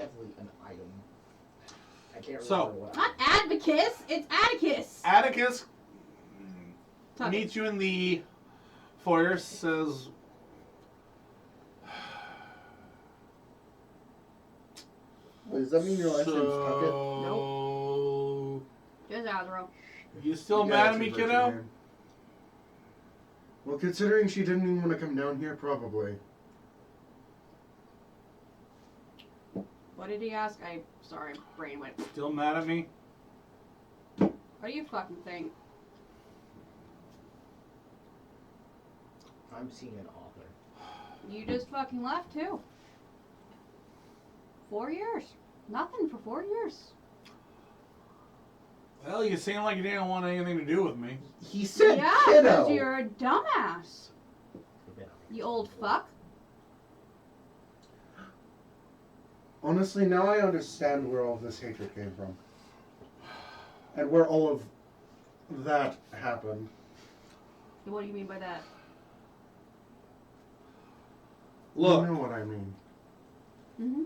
definitely an item. I can't remember what. Not Advocus, it's Atticus. Atticus Tuck it. meets you in the foyer, says, Does that mean your last name's Tuckett? Nope. Just Azrael. You still Yeah, mad at that me, seems like kiddo? your name. Well, considering she didn't even want to come down here, probably. What did he ask? Sorry, brain went. Still mad at me? What do you fucking think? I'm seeing an author. You just fucking left too. 4 years. Nothing for 4 years. Well, you seem like you didn't want anything to do with me. He said Yeah, kiddo. because you're a dumbass. You old fuck. Honestly, now I understand where all this hatred came from. And where all of that happened. What do you mean by that? Look. You know what I mean. Mm-hmm.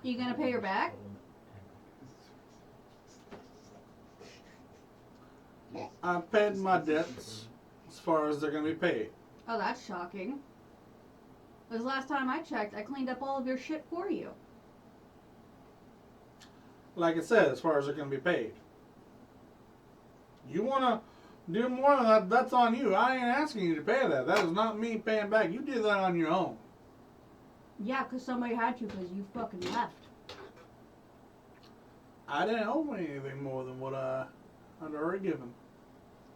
You gonna pay her back? I paid my debts as far as they're going to be paid. Oh, that's shocking. Because last time I checked, I cleaned up all of your shit for you. Like I said, as far as they're going to be paid. You want to do more than that, that's on you. I ain't asking you to pay that. That is not me paying back. You did that on your own. Yeah, because somebody had to, because you fucking left. I didn't owe anything more than what I had already given.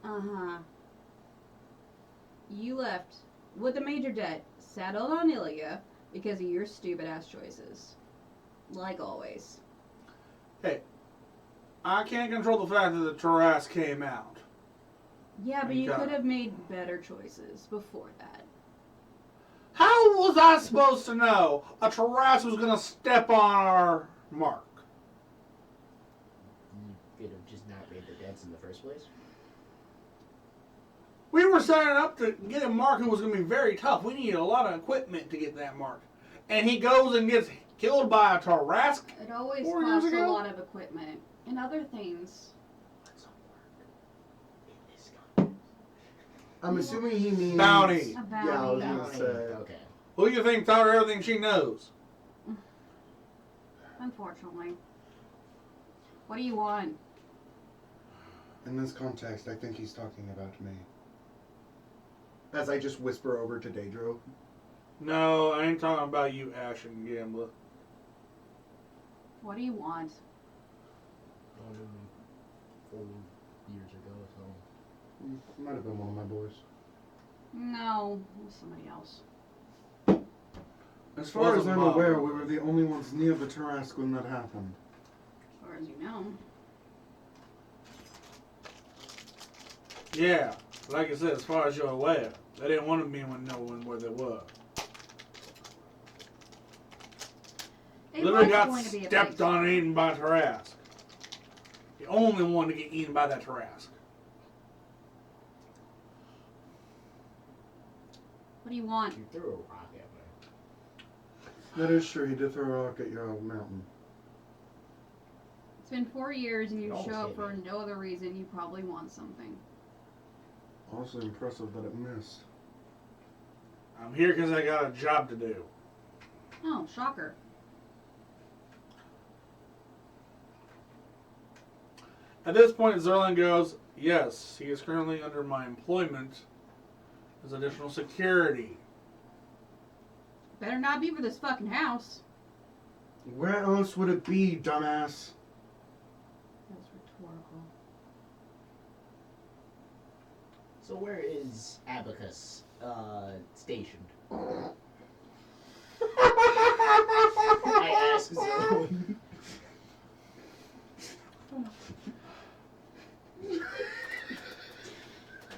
Uh-huh. You left with a major debt, settled on Ilya, because of your stupid-ass choices. Like always. Hey, I can't control the fact that the Taras came out. Yeah, but you Okay. could have made better choices before that. How was I supposed to know a Taras was going to step on our mark? You could have just not paid the debts in the first place. We were signing up to get a mark who was going to be very tough. We needed a lot of equipment to get that mark. And he goes and gets killed by a Tarask. It always 4 years costs a ago? lot of equipment and other things. I'm assuming he means... Bounty. A bounty. Yeah, I was Bounty. going to say... Okay. Who do you think taught her everything she knows? Unfortunately. What do you want? In this context, I think he's talking about me. As I just whisper over to Daedro. No, I ain't talking about you, Ash and Gambler. What do you want? 4 years ago, so. Might have been one of my boys. No, it was somebody else. As far as Wasn't I'm Mom. aware, we were the only ones near the Tarask when that happened. As far as you know. Yeah, like I said, as far as you're aware, they didn't want me to know where they were. It Literally was got going to be a stepped place. on and eaten by a Tarask. The only one to get eaten by that Tarask. What do you want? You threw a rock at me. That is true, he did throw a rock at your mountain. It's been 4 years and you Don't show up hit for me. no other reason. You probably want something. Also impressive that it missed. I'm here because I got a job to do. Oh, shocker. At this point, Zerlin goes, yes, he is currently under my employment as additional security. Better not be for this fucking house. Where else would it be, dumbass? That's rhetorical. So where is Abacus stationed? I asked Zerwin.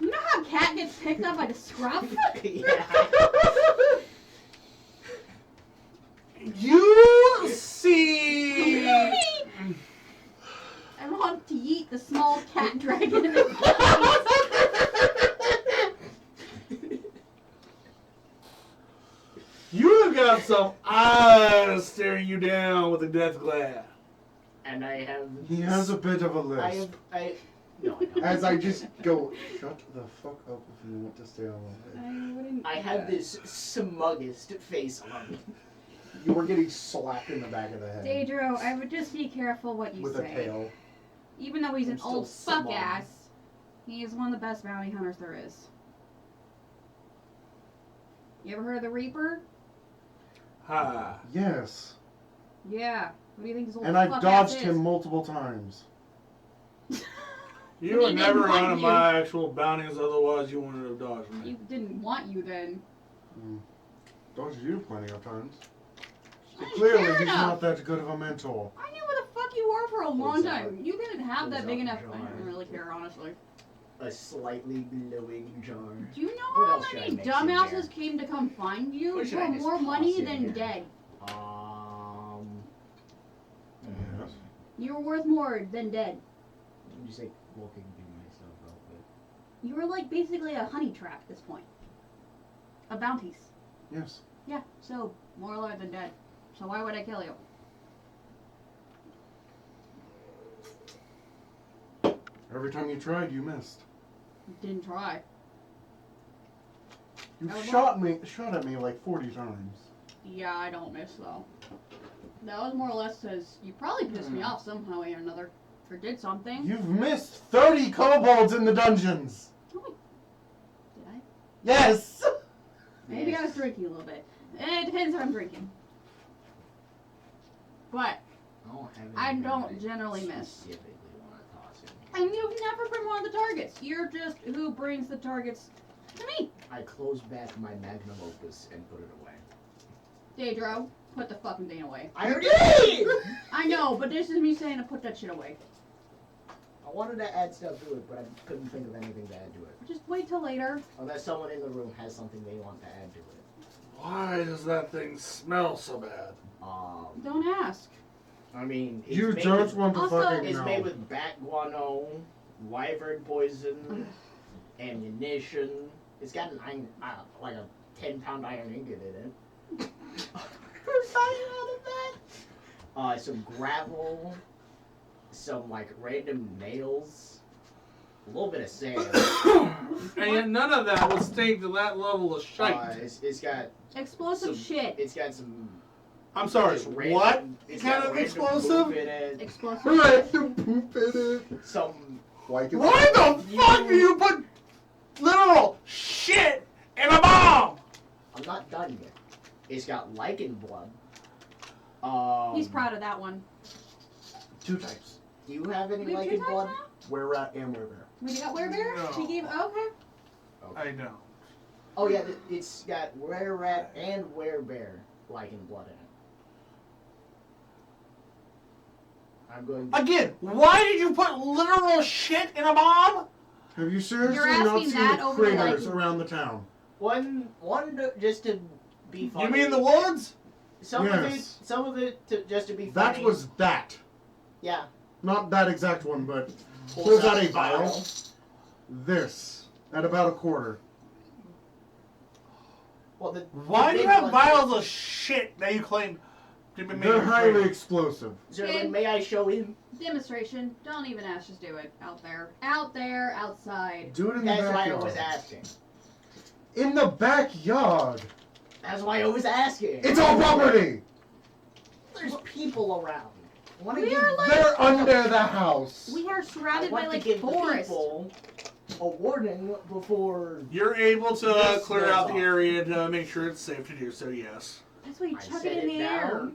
You know how a cat gets picked up by the scruff? Yeah. You see... I want to eat the small cat dragon in his face. got some eyes staring you down with a death glare. And I have. He has a bit of a lisp. No, I don't. As I just go, shut the fuck up if you want to stay alive. I have this smuggest face on. You were getting slapped in the back of the head. Daedro, I would just be careful what you with say. a tail. Even though he's I'm an still old fuck smug. ass, he is one of the best bounty hunters there is. You ever heard of the Reaper? Ha. Yes. Yeah. What do you think this old And I've fuck dodged ass him is? multiple times. You He were didn't never want one of you. my actual bounties, otherwise you wouldn't have dodged me. You didn't want you then. Dodged you plenty of times. So Fair clearly he's enough. not that good of a mentor. I knew where the fuck you were for a long Close time. out. You didn't have that Close big out enough. the I jar. don't really care, honestly. A slightly glowing jar. Do you know What how else should I many mix in dumbasses there? came to come find you What should for I just more toss money in than here? dead? Yes. You were worth more than dead. I'm just like looking through myself real quick. You were like basically a honey trap at this point. Of bounties. Yes. Yeah, so more alive than dead. So why would I kill you? Every time you tried, you missed. Didn't try. You I was shot at me like 40 times. Yeah, I don't miss though. That was more or less because you probably pissed me off somehow or another. Or did something. You've missed 30 kobolds in the dungeons. Oh, did I? Yes. Maybe I was drinking a little bit. It depends if I'm drinking. But, I don't generally miss. Specifically want to toss in here. and you've never been one of the targets. You're just who brings the targets to me. I close back my magnum opus and put it away. Daedro, put the fucking thing away. I already did! I know, but this is me saying to put that shit away. I wanted to add stuff to it, but I couldn't think of anything to add to it. Just wait till later. Unless someone in the room has something they want to add to it. Why does that thing smell so bad? Don't ask. I mean, it's You made don't with, want to Also- fucking it's know. made with bat guano, wyvern poison, ammunition. It's got an iron, like a 10-pound iron ingot in it. Some gravel, some like random nails, a little bit of sand. And yet none of that would stink to that level of shite. It's got Explosive some, shit. It's got some. I'm sorry, just what random- it's kind got of random explosive? poop in it. Explosive Right, shit. the poop in it. Some. Like it's Why the fuck do you put literal shit in a bomb? I'm not done yet. It's got lichen blood. He's proud of that one. 2 types. Do you have any We have 2 lichen types blood? now? Were rat and were bear. We got werebear? No. He gave, okay. I don't. Oh yeah, it's got were rat and were bear lichen blood in it. I'm going to... Again, why did you put literal shit in a bomb? Have you seriously You're not asking seen that the over the critters lichen- around the town? One just to be funny. You mean the woods? Some Yes. of it just to be That funny. was that. Yeah. Not that exact one, but Pulls pulls out out a vial. This. At about a quarter. Well, Why the do you big have one- vials of shit that you claim to be made They're of highly fragrance? explosive. Zerlin, may I show him? Demonstration. Don't even ask, just do it. Out there. Out there, outside. Do it in That's the why I backyard. was asking. In the backyard. That's why I was asking. It's all property. There's people around. I wanna We give- are like- They're under the house. We are I surrounded by want to like give the forest. people a warning before. You're able to This clear goes out the off. area to make sure it's safe to do so, yes. That's why you I chuck set it in the air.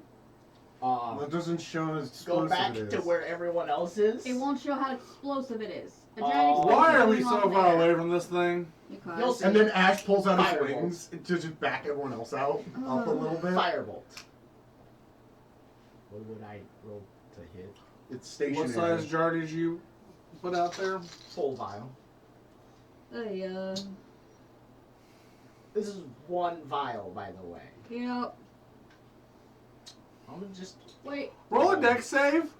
down. That doesn't show as Go explosive back it is. to where everyone else is. It won't show how explosive it is. A Oh. giant Why explosion are we going so off in the far air. away from this thing? You'll Because see. And then Ash pulls out his Firebolt. wings to just back everyone else out up a little bit. Firebolt. What would I roll to hit? It's stationary. What size jar did you put out there? Full vial. Yep. This is one vial, by the way. I'm gonna just. Wait, Roll a deck save.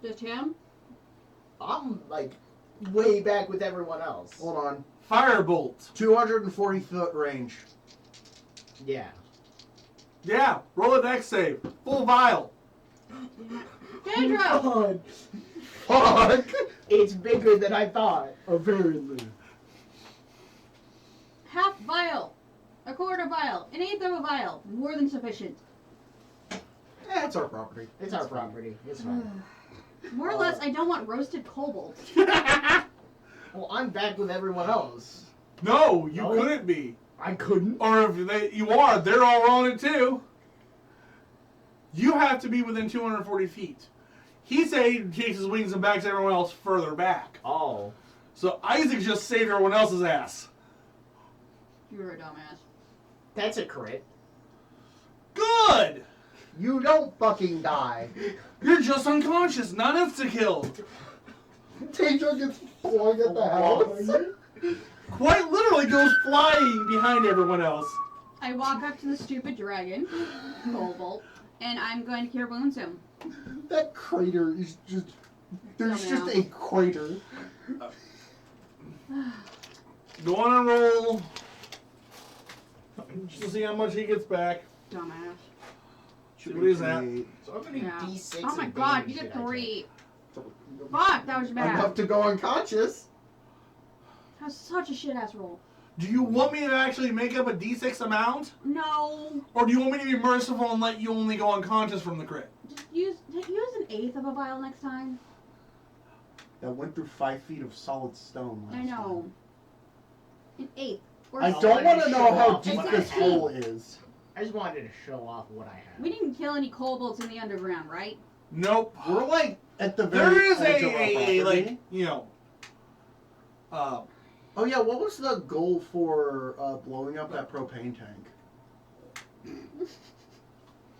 just him? I'm like way back with everyone else. Hold on. Firebolt. 240 foot range. Yeah. Yeah, roll a dex save. Full vial. Pedro! God. Fuck! It's bigger than I thought. Apparently. Half vial. A quarter vial. An eighth of a vial. More than sufficient. Yeah, it's our property. It's our property. It's fine. More or less, I don't want roasted cobalt. Well, I'm back with everyone else. No, you No. couldn't be. I couldn't. Or if you are, they're all on it too. You have to be within 240 feet. He said he takes his wings and backs everyone else further back. Oh. So Isaac just saved everyone else's ass. You're a dumbass. That's a crit. Good! You don't fucking die. You're just unconscious, not insta-killed. Teacher gets flung at the house. Quite literally goes flying behind everyone else. I walk up to the stupid dragon, Cobalt, and I'm going to cure wounds him. That crater is just... There's just a crater. Go on and roll. Just to see how much he gets back. Dumbass. See what he's at. So I'm gonna Yeah. D6. Oh my of god, damage you get that I 3. Fuck, that was bad. Enough to go unconscious. That was such a shit ass roll. Do you want me to actually make up a d6 amount? No. Or do you want me to be merciful and let you only go unconscious from the crit? Just use an eighth of a vial next time. That went through 5 feet of solid stone last I know. time. An eighth. Or I I'll don't let want to you know show how off deep what this I have. hole is. I just wanted to show off what I have. we didn't kill any kobolds in the underground, right? Nope. We're like at the very There is edge of our a property. like, you know, Oh yeah, what was the goal for blowing up that propane tank?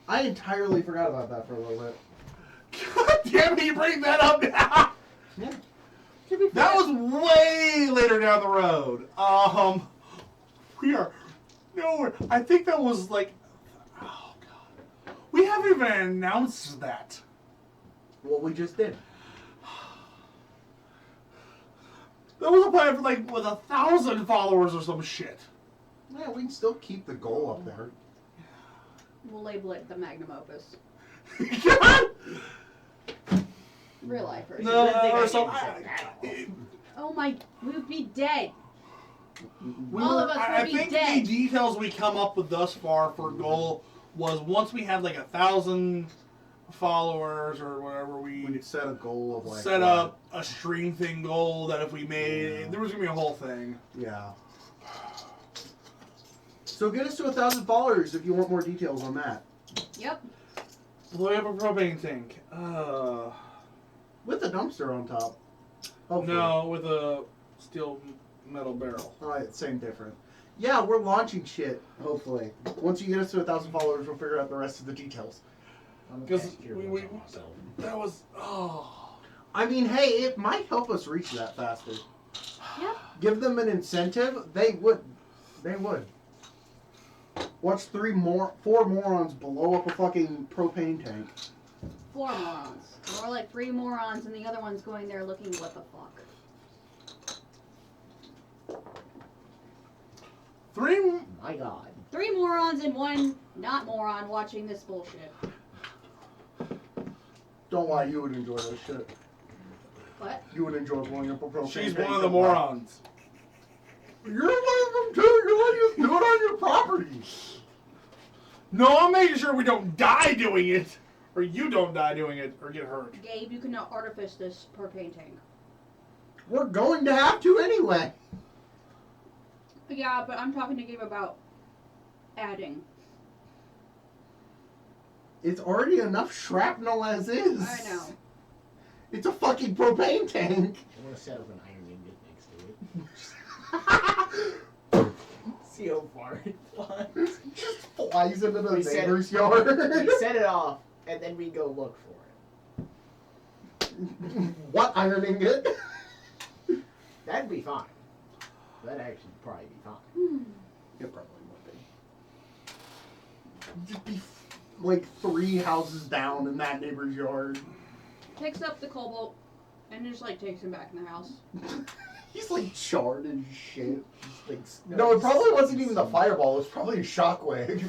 I entirely forgot about that for a little bit. God damn it, you bring that up now. Yeah. That was way later down the road. We are nowhere. I think that was like, oh god, we haven't even announced that. What we just did. That was a plan for like with 1,000 followers or some shit. Yeah, we can still keep the goal up there. We'll label it the magnum opus. God! Real life person. No, I think I or some. can set that off. Oh my, we would be dead. We All were, of us I would be think dead. the details we come up with thus far for goal was once we had like 1,000 followers or whatever, We'd we set a goal of like set up a stream thing goal that if we made, there was gonna be a whole thing. Yeah. So get us to 1,000 followers if you want more details on that. Yep. Blow up a propane tank. With a dumpster on top. Hopefully. No, with a steel metal barrel. Alright, same difference. Yeah, we're launching shit, hopefully. Once you get us to 1,000 followers, we'll figure out the rest of the details. I'm gonna Because cast Cure we- Wounds on myself. That was oh. I mean, hey, it might help us reach that faster. Yep. Give them an incentive, they would. They would. Watch 4 morons blow up a fucking propane tank. 4 morons. More like 3 morons, and the other one's going there looking, what the fuck? 3. My god. 3 morons and 1 not moron watching this bullshit. Don't lie, you would enjoy this shit. What? You would enjoy blowing up a propane She's tank. one of the morons. You're one of them too. You're letting us do it on your property. No, I'm making sure we don't die doing it, or you don't die doing it, or get hurt. Gabe, you cannot artifice this propane tank. We're going to have to anyway. Yeah, but I'm talking to Gabe about adding. It's already enough shrapnel as is. I know. It's a fucking propane tank. I'm gonna set up an iron ingot next to it. See how far it flies. Just flies into the We set- neighbor's yard. We set it off, and then we go look for it. What iron ingot? That'd be fine. That'd actually probably be fine. It probably would be. Just be like 3 houses down in that neighbor's yard. Picks up the cobalt and just like takes him back in the house. He's like charred and shit. Just, like, No, it probably wasn't even the fireball. It was probably a shockwave.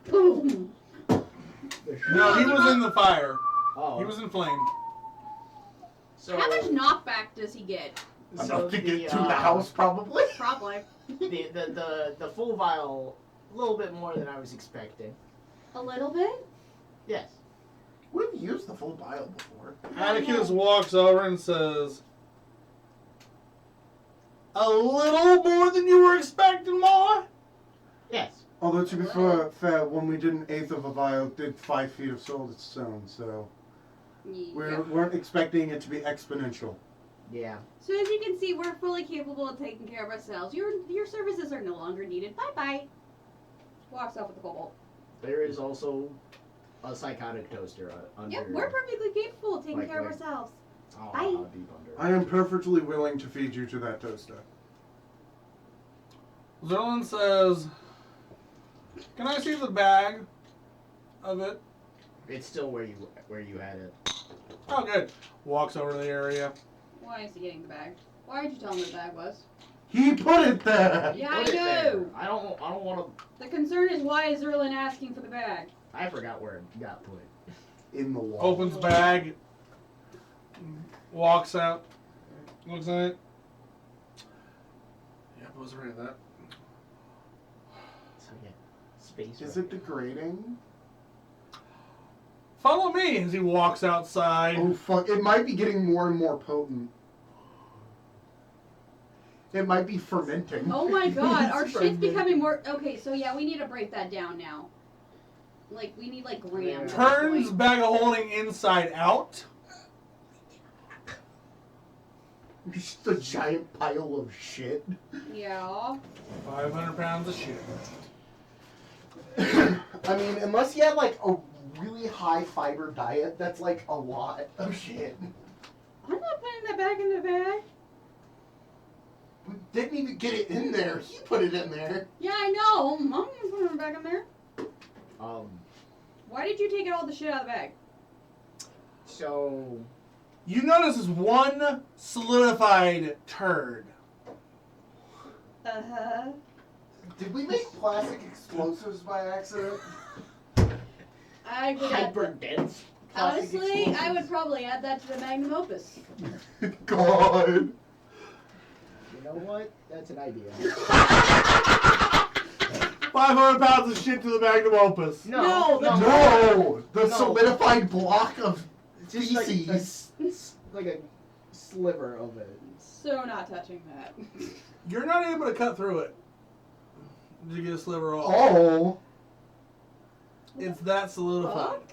Boom. No, he was in the fire. Oh. He was inflamed. So, How much knockback does he get? Enough to get to the house, probably. Probably. The full vial, a little bit more than I was expecting. A little bit? Yes. We've used the full vial before. Atticus walks over and says, "A little more than you were expecting, Ma?" Yes. Although to be fair, when we did an eighth of a vial, it did 5 feet of solid stone, so we Yeah. weren't expecting it to be exponential. Yeah. So as you can see, we're fully capable of taking care of ourselves. Your services are no longer needed. Bye bye. Walks off with the cobalt. There is also a psychotic toaster under. Yep, we're perfectly capable of taking Like, care of like- ourselves. Oh, Bye. deep under. I am perfectly willing to feed you to that toaster. Zerlin says, "Can I see the bag of it?" It's still where you had it. Oh, good. Walks over to the area. Why is he getting the bag? Why did you tell him the bag was? He put it there! Yeah, Put I it there. know. I don't want to. The concern is why is Zerlin asking for the bag? I forgot where it got put. In the wall. Opens bag. Walks out. Looks at it. Yep, I was ready for that. So yeah, space. Is it degrading? Follow me as he walks outside. Oh fuck! It might be getting more and more potent. It might be fermenting. Oh my god, our It's shit's fermenting. becoming more. Okay, so yeah, we need to break that down now. Like, we need like grams. at this Turns point. bag of holding inside out. Just a giant pile of shit. Yeah. 500 pounds of shit. I mean, unless you had like a really high fiber diet, that's like a lot of shit. I'm not putting that back in the bag. We didn't even get it in there. He put it in there. Yeah, I know. I'm gonna put it back in there. Why did you take all the shit out of the bag? So You notice there's one solidified turd. Uh-huh. Did we make plastic explosives by accident? I would add hyper dense. plastic honestly, I explosives. would probably add that to the magnum opus. God. You know what? That's an idea. 500 pounds of shit to the magnum opus. No, the No! The No. solidified block of Just like feces. like a sliver of it. So not touching that. You're not able to cut through it to get a sliver off. Oh. It's that solidified. Fuck?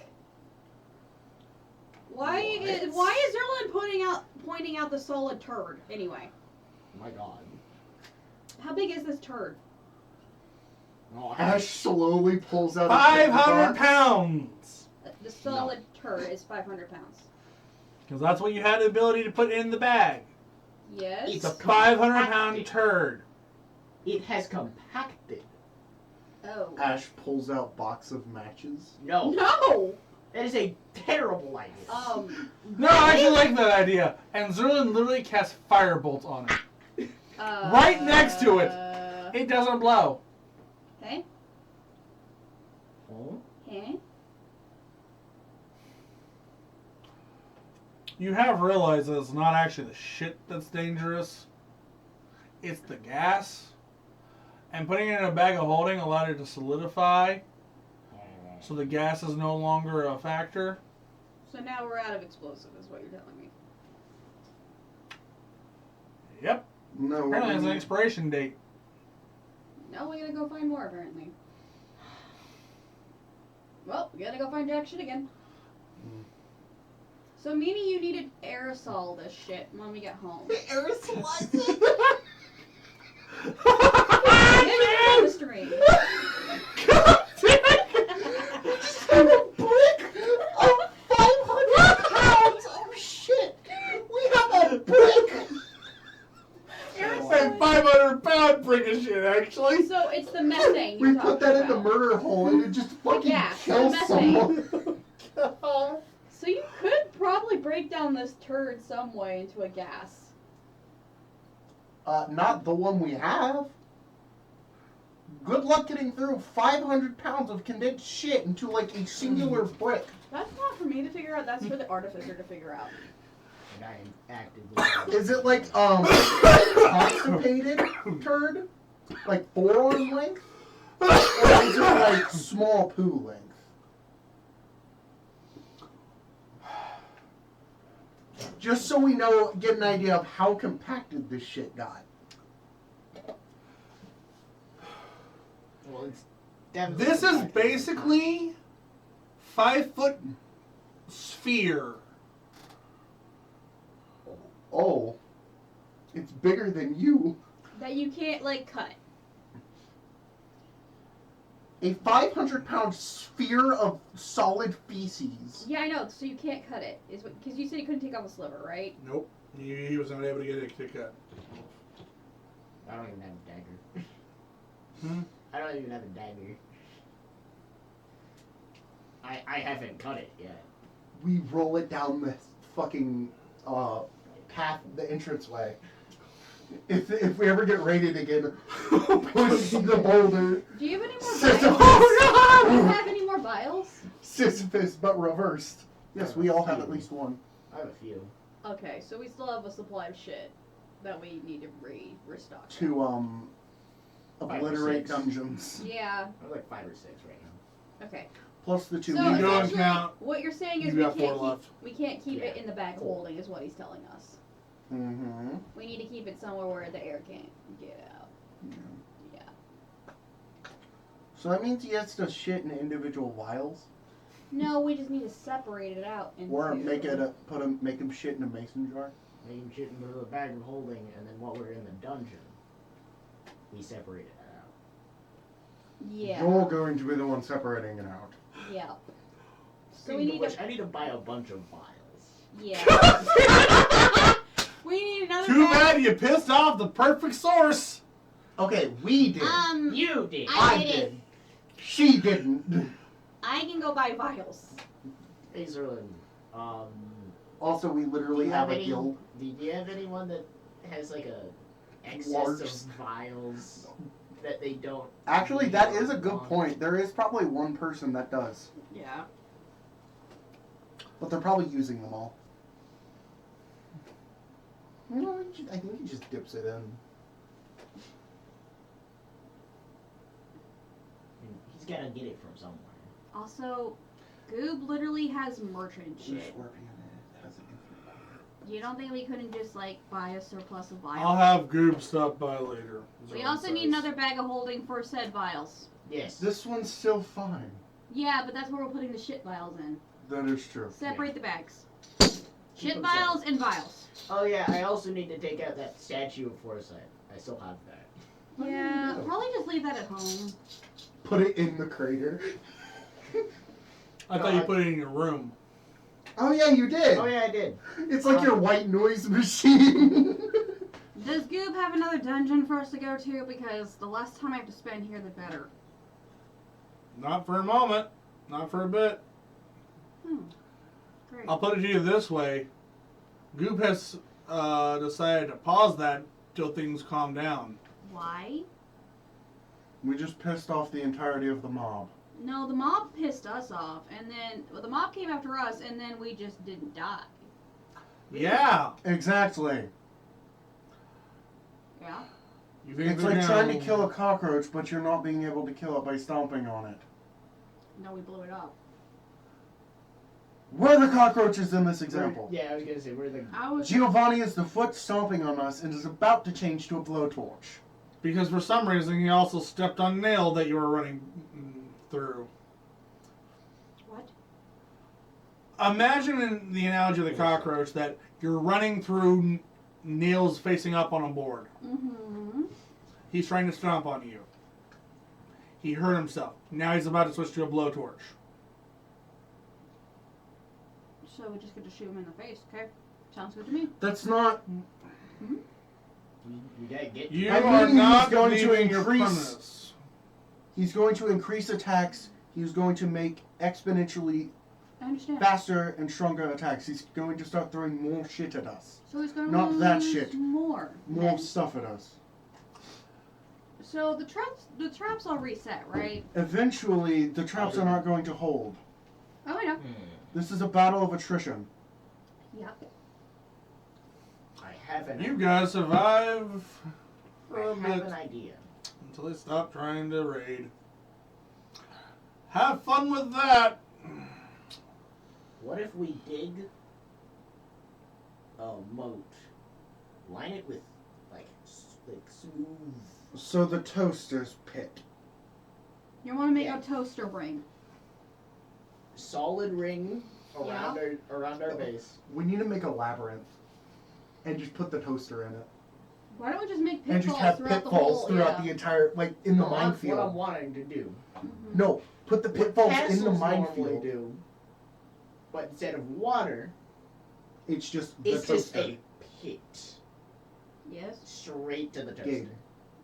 Why is Zerlin pointing out the solid turd anyway? My God. How big is this turd? Oh, Ash slowly pulls out a 500 box. pounds. The solid turd is 500 pounds. Because that's what you had the ability to put in the bag. Yes. It's a 500 pound turd. It has compacted. Oh. Ash pulls out box of matches. No. No. That is a terrible idea. No, I actually like that idea. And Zerlin literally casts firebolt on it. Right next to it. It doesn't blow. Okay. Oh? Okay. You have realized that it's not actually the shit that's dangerous. It's the gas. And putting it in a bag of holding allowed it to solidify. So the gas is no longer a factor. So now we're out of explosive, is what you're telling me. Yep. No, Apparently it has an we- expiration date. Now we gotta go find more, apparently. Well, we gotta go find jack shit again. So meaning you needed aerosol this shit when we get home. Aerosolize it. Chemistry. Just have a brick of 500 pounds of shit. We have a brick. It's a 500 pound brick of shit, actually. So it's the methane We you're put talking that in the about. murder hole and it just fucking gas, kills the someone. So you could probably break down this turd some way into a gas. Not the one we have. Good luck getting through 500 pounds of condensed shit into like a singular brick. That's not for me to figure out. That's for the artificer to figure out. And I am actively. Is it like constipated turd? Like forearm length? Or is it like small poo length? Just so we know, get an idea of how compacted this shit got. Well, it's definitely. This is basically 5-foot sphere. Oh. It's bigger than you. That you can't like cut. A 500-pound sphere of solid feces. Yeah, I know. So you can't cut it. Is what because you said you couldn't take off a sliver, right? Nope. He was not able to get it to cut. I don't even have a dagger. Hmm? I don't even have a dagger. I haven't cut it yet. We roll it down the fucking path, the entranceway. If we ever get raided again, push the boulder. Do you have any more Sisyphus. vials? Do you have any more vials? Sisyphus, but reversed. Yes, we all have at least one. I have a few. Okay, so we still have a supply of shit that we need to restock. To obliterate 6. dungeons. Yeah. I have like 5 or 6 right now. Okay. Plus the 2 So You we don't essentially, count. what you're saying is You we got 4 can't left. keep we can't keep it Yeah. in the bag of holding, is what he's telling us. Mm-hmm. We need to keep it somewhere where the air can't get out. Yeah. So that means he has to shit in individual vials, No, we just need to separate it out into. or make him shit in a mason jar. Make him shit into the bag of holding, and then while we're in the dungeon, we separate it out. Yeah. You're going to be the one separating it out. Yeah. So Speaking we of need which, to. I need to buy a bunch of vials. Yeah. We need another. Too bag. bad you pissed off the perfect source. Okay, we did. You did. I did it. She didn't. I can go buy vials. Hey, Zerlin, Also, we literally have a guild. Do you have anyone that has like a excess Large. of vials that they don't? Actually, need that or is a good want? point. There is probably one person that does, Yeah. but they're probably using them all. No, I think he just dips it in. He's gotta get it from somewhere. Also, Goob literally has merchant shit. You don't think we couldn't just like buy a surplus of vials? I'll have Goob stop by later. is We what also it need says. another bag of holding for said vials. Yes. This one's still fine. Yeah, but that's where we're putting the shit vials in. That is true. Separate the bags. Keep Shit them vials and vials. Oh yeah, I also need to take out that statue of Foresight. I still have that. Yeah, probably just leave that at home. Put it in the crater. I thought you put it in your room. Oh yeah, you did. Oh yeah, I did. It's like your white noise machine. Does Goob have another dungeon for us to go to? Because the less time I have to spend here, the better. Not for a moment. Not for a bit. Great. I'll put it to you this way. Goob has decided to pause that till things calm down. Why? We just pissed off the entirety of the mob. No, the mob pissed us off, and then the mob came after us, and then we just didn't die. Yeah. Exactly. Yeah. You think It's they're like trying to gonna- kill a cockroach, but you're not being able to kill it by stomping on it. No, we blew it up. We're the cockroaches in this example. Yeah, I was gonna say we're the. I was. Giovanni is the foot stomping on us and is about to change to a blowtorch. Because for some reason he also stepped on nail that you were running through. What? Imagine in the analogy of the cockroach that you're running through nails facing up on a board. Mm-hmm. He's trying to stomp on you. He hurt himself. Now he's about to switch to a blowtorch. So we just get to shoot him in the face, okay? Sounds good to me. That's not. We gotta get. You I are mean, not he's going to leaving your increase- premise. He's going to increase attacks. He's going to make exponentially I understand. faster and stronger attacks. He's going to start throwing more shit at us. So he's going to Not that shit. more. More then. stuff at us. So the traps all reset, right? Eventually, the traps are not going to hold. Oh, I know. This is a battle of attrition. Yep. I have an You guys survive for a I have bit an idea. until they stop trying to raid. Have fun with that. What if we dig a moat, line it with like smooth, So the toaster's pit. You want to make Yeah. a toaster ring. solid ring around our base? We need to make a labyrinth. And just put the toaster in it. Why don't we just make And just pitfalls have throughout the pitfalls whole? throughout Yeah. the entire, like, in the No, that's minefield. what I'm wanting to do. Mhm. No, put the What pitfalls in the castles normally minefield. do, but instead of water, It's just the it's just toaster. a pit Yes. straight to the toaster. Gig.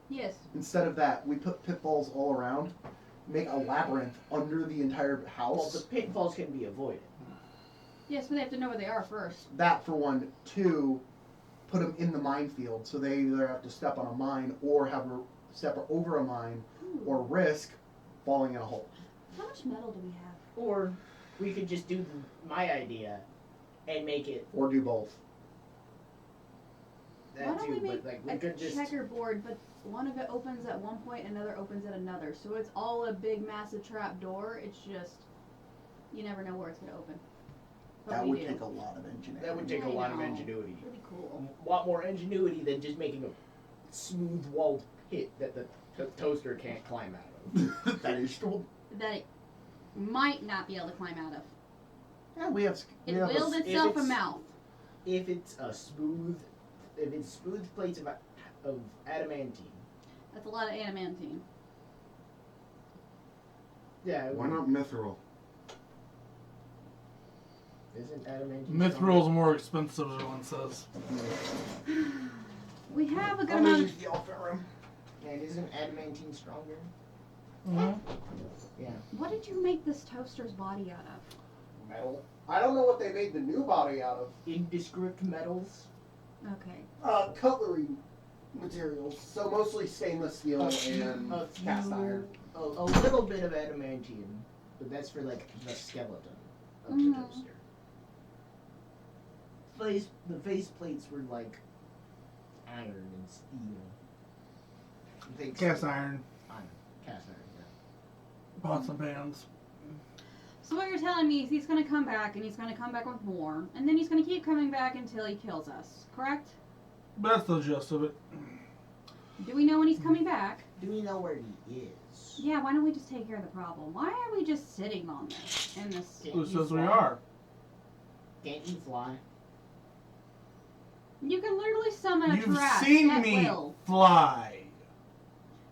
Yes. Instead of that, we put pitfalls all around, make a labyrinth under the entire Well, house. the pitfalls can be avoided. Yes, but they have to know where they are first. That for one. Two, put them in the minefield, so they either have to step on a mine or have a step over a mine or risk falling in a hole. How much metal do we have? Or we could just do my idea and make it Or do both. that Why don't too. we make But like we a could just checkerboard, but one of it opens at one point, another opens at another. So it's all a big, massive trap door. It's just you never know where it's gonna open. But That we would do. take a lot of engineering. that would take a I lot of know. ingenuity. Pretty cool. A lot more ingenuity than just making a smooth walled pit that the toaster can't climb out of. That is true. That it might not be able to climb out of. Yeah, we have. It we have built if itself a it's- mouth. If it's smooth plates of adamantine. That's a lot of adamantine. Yeah. Why not mithril? Isn't adamantine? Mithril's more expensive, everyone says. We have a good I'm amount gonna of. use the alpha. And isn't adamantine stronger? Mhm. Yeah. What did you make this toaster's body out of? Metal. I don't know what they made the new body out of. Indescript metals. Okay. Cutlery materials. So mostly stainless steel and A cast few- iron. A little bit of adamantine, but that's for like the skeleton of the Mhm. toaster. The face plates were like iron and steel. Cast iron, Iron. Cast iron. Yeah. pots and pans. So what you're telling me is he's gonna come back and he's gonna come back with more, and then he's gonna keep coming back until he kills us, correct? But that's the gist of it. Do we know when he's coming back? Do we know where he is? Yeah, why don't we just take care of the problem? Why are we just sitting on this in this? Can't Who you says we fly? are? Can't you fly? You can literally summon a You've trash seen at me will. fly.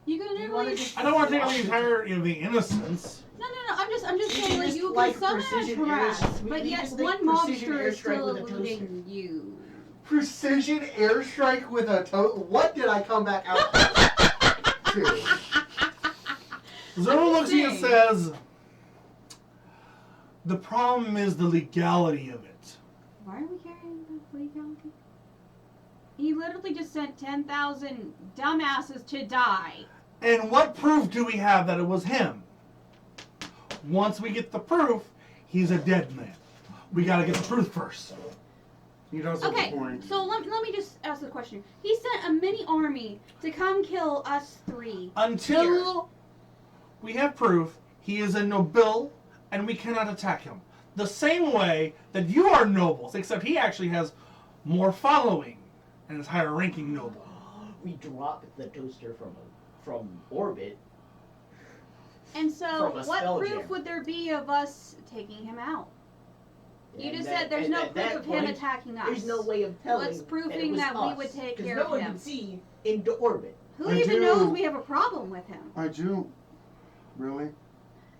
You can Do you wanna literally. just I don't want to take fly? away the entire, the innocence. No. I'm just You saying, can like just, you like, can summon a precision trash, air- but we yet just, like, one precision mobster is airstrike still with a toaster. eluding you. Precision airstrike with a What did I come back out to? Zoro I'm looks at you and just saying. says, the problem is the legality of it. Why are we carrying the legality? He literally just sent 10,000 dumbasses to die. And what proof do we have that it was him? Once we get the proof, he's a dead man. We gotta get the proof first. He does have Okay, a point. so let me just ask the question. He sent a mini army to come kill us three. Until we have proof, he is a noble and we cannot attack him. The same way that you are nobles, except he actually has more following and is higher ranking noble. We dropped the toaster from orbit. And so, From a what spell proof jam. would there be of us taking him out? You And just that- said there's and no at proof that of him point, attacking us. There's no way of telling. What's proving it was that we us, would take 'cause care no of one him? can see into orbit. Who I even do. knows we have a problem with him? I do. Really?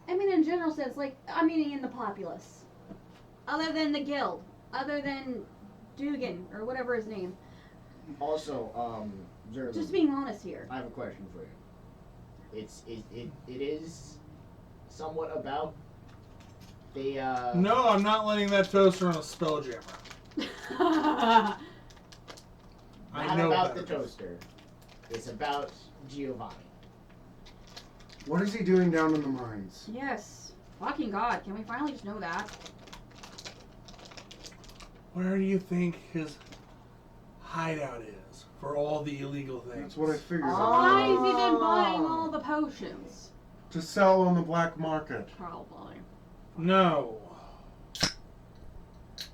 I mean, in general sense, like, I mean, in the populace. Other than the guild. Other than Dugan, or whatever his name. Also, Zerlin, Just being honest here. I have a question for you. It is somewhat about They No, I'm not letting that toaster on a spelljammer. I not know about better. the toaster. It's about Giovanni. What is he doing down in the mines? Yes. Fucking God, can we finally just know that? Where do you think his hideout is for all the illegal things? That's what I figured. Why is he then buying all the potions? To sell on the black market. Probably. No.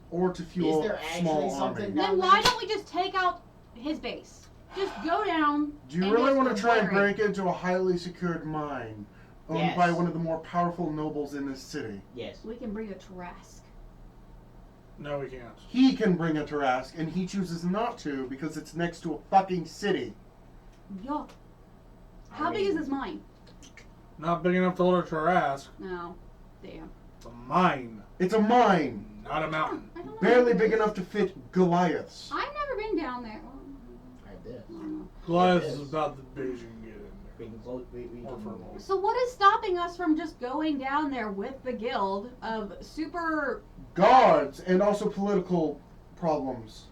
Or to fuel Is there a actually small something army. down Then there? why don't we just take out his base? Just go down. Do you and really just want to try and bury it. break into a highly secured mine owned Yes. by one of the more powerful nobles in this city? Yes. We can bring a Trask. No, we can't. He can bring a Tarask, and he chooses not to because it's next to a fucking city. Yeah. How I big is mean- this mine? Not big enough to hold her to ask. No. Damn. It's a mine, It's a mine, not a mountain. I don't know. barely big enough to fit Goliaths. I've never been down there. Like this. I don't know. Goliath It is is. about the big as you can get in We there. can close. We Or can. purple. So what is stopping us from just going down there with the guild of super? Guards and also political problems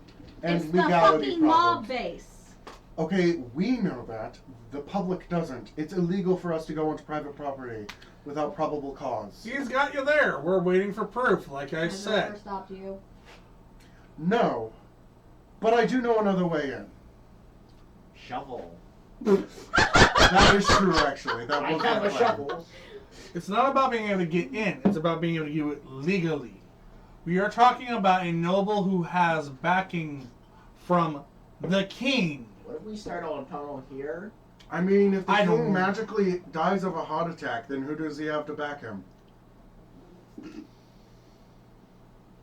and It's the legality fucking mob problems. base. Okay, we know that. The public doesn't. It's illegal for us to go onto private property without probable cause. He's got you there. We're waiting for proof, like I Has it ever said. stopped you? No. But I do know another way in. Shovel. That is true, actually. That I was have my a plan. shovel. It's not about being able to get in. It's about being able to do it legally. We are talking about a noble who has backing from the king. What if we start on a tunnel here? I mean, if the I don't- king magically dies of a heart attack, then who does he have to back him?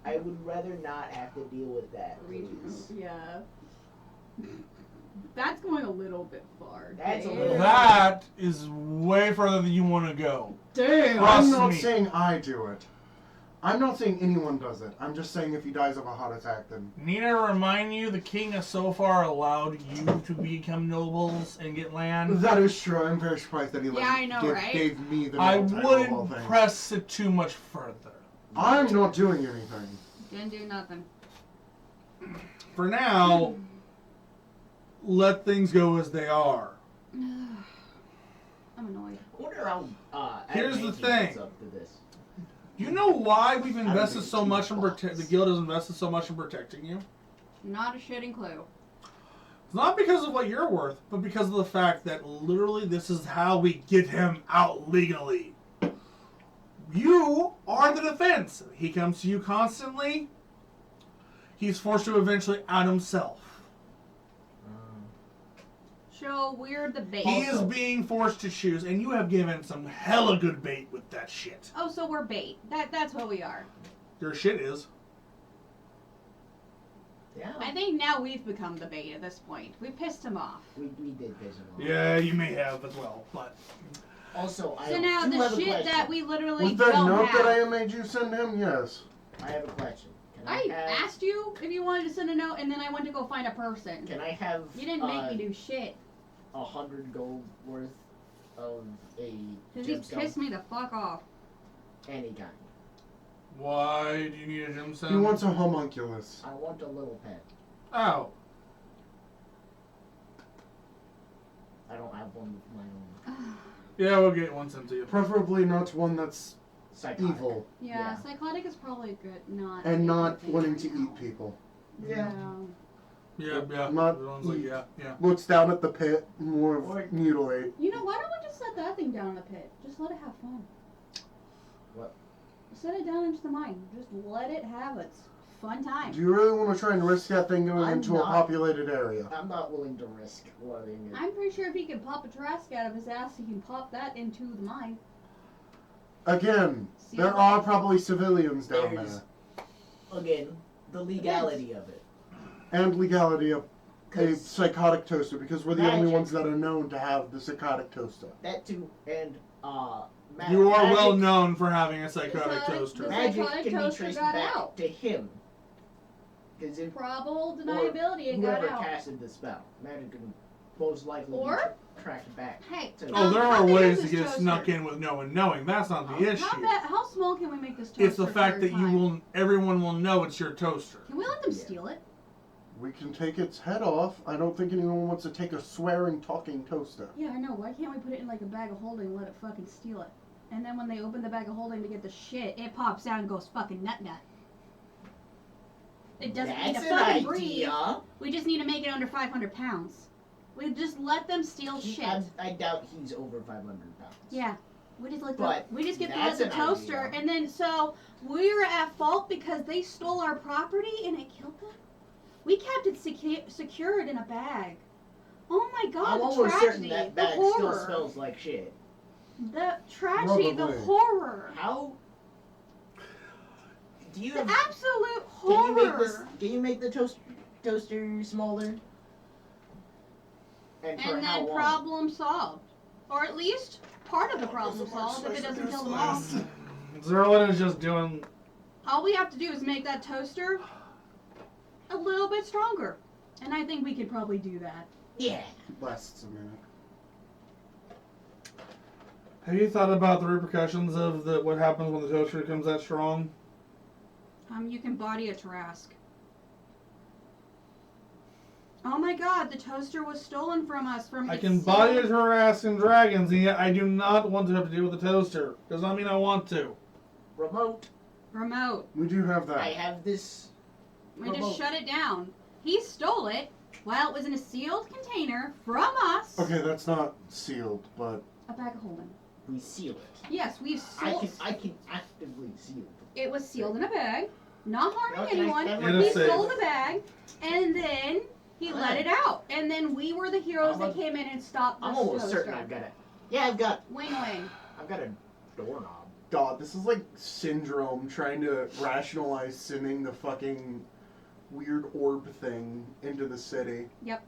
I would rather not have to deal with that, please. Yeah. That's going a little bit far. That's a Damn. little- That is way further than you want to go. Damn. Trust I'm not me. saying I do it. I'm not saying anyone does it. I'm just saying if he dies of a heart attack, then... Need to remind you, the king has so far allowed you to become nobles and get land. That is true. I'm very surprised that he Yeah, I know, right? gave me the I noble title of all wouldn't things. press it too much further. I'm not doing anything. Didn't do nothing. For now, let things go as they are. I'm annoyed. I wonder how. Here's the adamantium thing. adds up to this. You know why we've invested think so it's much in box. the guild has invested so much in protecting you? Not a shitting clue. It's not because of what you're worth, but because of the fact that literally this is how we get him out legally. You are the defense. He comes to you constantly. He's forced to eventually out himself. So we're the bait. He is Also- being forced to choose, and you have given some hella good bait with that shit. Oh, so we're bait. That's what we are. Your shit is. Yeah. I think now we've become the bait at this point. We pissed him off. We did piss him off. Yeah, you may have as well, but Also, I So now do the have a shit question. that we literally With that don't note have. that I made you send him, yes. I have a question. Can I have, asked you if you wanted to send a note, and then I went to go find a person. Can I have? You didn't make me do shit. 100 gold worth of a Cause he gemstone, pissed me the fuck off. any kind. why do you need a gemstone? He wants a homunculus. I want a little pet. Oh. I don't have one of my own. Yeah, we'll get one sent to you. Preferably not one that's Psychotic. evil Yeah, Yeah. psychotic is probably good. Not. and not anything wanting right to now. eat people. Yeah. No. Yeah. Not The one's like, eat. yeah. Looks down at the pit, more Or- of mutilate. You know, why don't we just set that thing down in the pit? Just let it have fun. What? Set it down into the mine. Just let it have its fun time. Do you really want to try and risk that thing going I'm into a not. populated area? I'm not willing to risk letting it. I'm pretty sure if he can pop a Trask out of his ass, he can pop that into the mine. Again, See there what are happens. probably civilians down There's- there. Again, the legality of it. And legality of a 'Cause psychotic toaster, because we're the only Magic. ones that are known to have the psychotic toaster. that too, and You are magic, well known for having a psychotic Psychotic- toaster. the Magic psychotic can be toaster traced got back out. to him. Because if Probable deniability, it got whoever out. casted the spell, magic can most likely. Or tracked back. Hey. to Oh, there how are big ways is to this get toaster? snuck in with no one knowing. That's not the issue. How small can we make this toaster? It's the fact for a that you time? will, everyone will know it's your toaster. Can we let them Yeah. steal it? We can take its head off. I don't think anyone wants to take a swearing, talking toaster. Yeah, I know. Why can't we put it in like a bag of holding and let it fucking steal it? And then when they open the bag of holding to get the shit, it pops out and goes fucking nut. It doesn't need That's to an fucking breathe. idea. We just need to make it under 500 pounds. We just let them steal shit. I doubt he's over 500 pounds. Yeah. We just let But we just get that's the an toaster, idea. and then so we were at fault because they stole our property and it killed them. We kept it secured in a bag. Oh my God! I'm the almost tragedy, certain that the bag still horror, smells like shit. the tragedy, the Probably. horror, How? Do you the have? absolute Can you horror. make this? Can you make the toaster smaller? And for And how then long? problem solved, or at least part of the problem solved if it doesn't kill them all. Zerlin is just doing. All we have to do is make that toaster a little bit stronger. And I think we could probably do that. Yeah. Lasts a minute. Have you thought about the repercussions of what happens when the toaster becomes that strong? You can body a Tarask. Oh my God, the toaster was stolen from us. I can body it harassing dragons, and yet I do not want to have to deal with the toaster. Does not mean I want to. Remote. Remote. We do have I that. have this. We Remote. just shut it down. He stole it while it was in a sealed container from us. Okay, that's not sealed, but A bag of holding. We seal it. Yes, we've sold. I can actively seal it. It was sealed in a bag, not harming Okay, anyone. that It He is safe. stole the bag, and then he let it out. And then we were the heroes that came in and stopped this I'm almost toaster. certain I've got it. Yeah, I've got Wing. a doorknob. God, this is like Syndrome trying to rationalize sending the fucking weird orb thing into the city. Yep.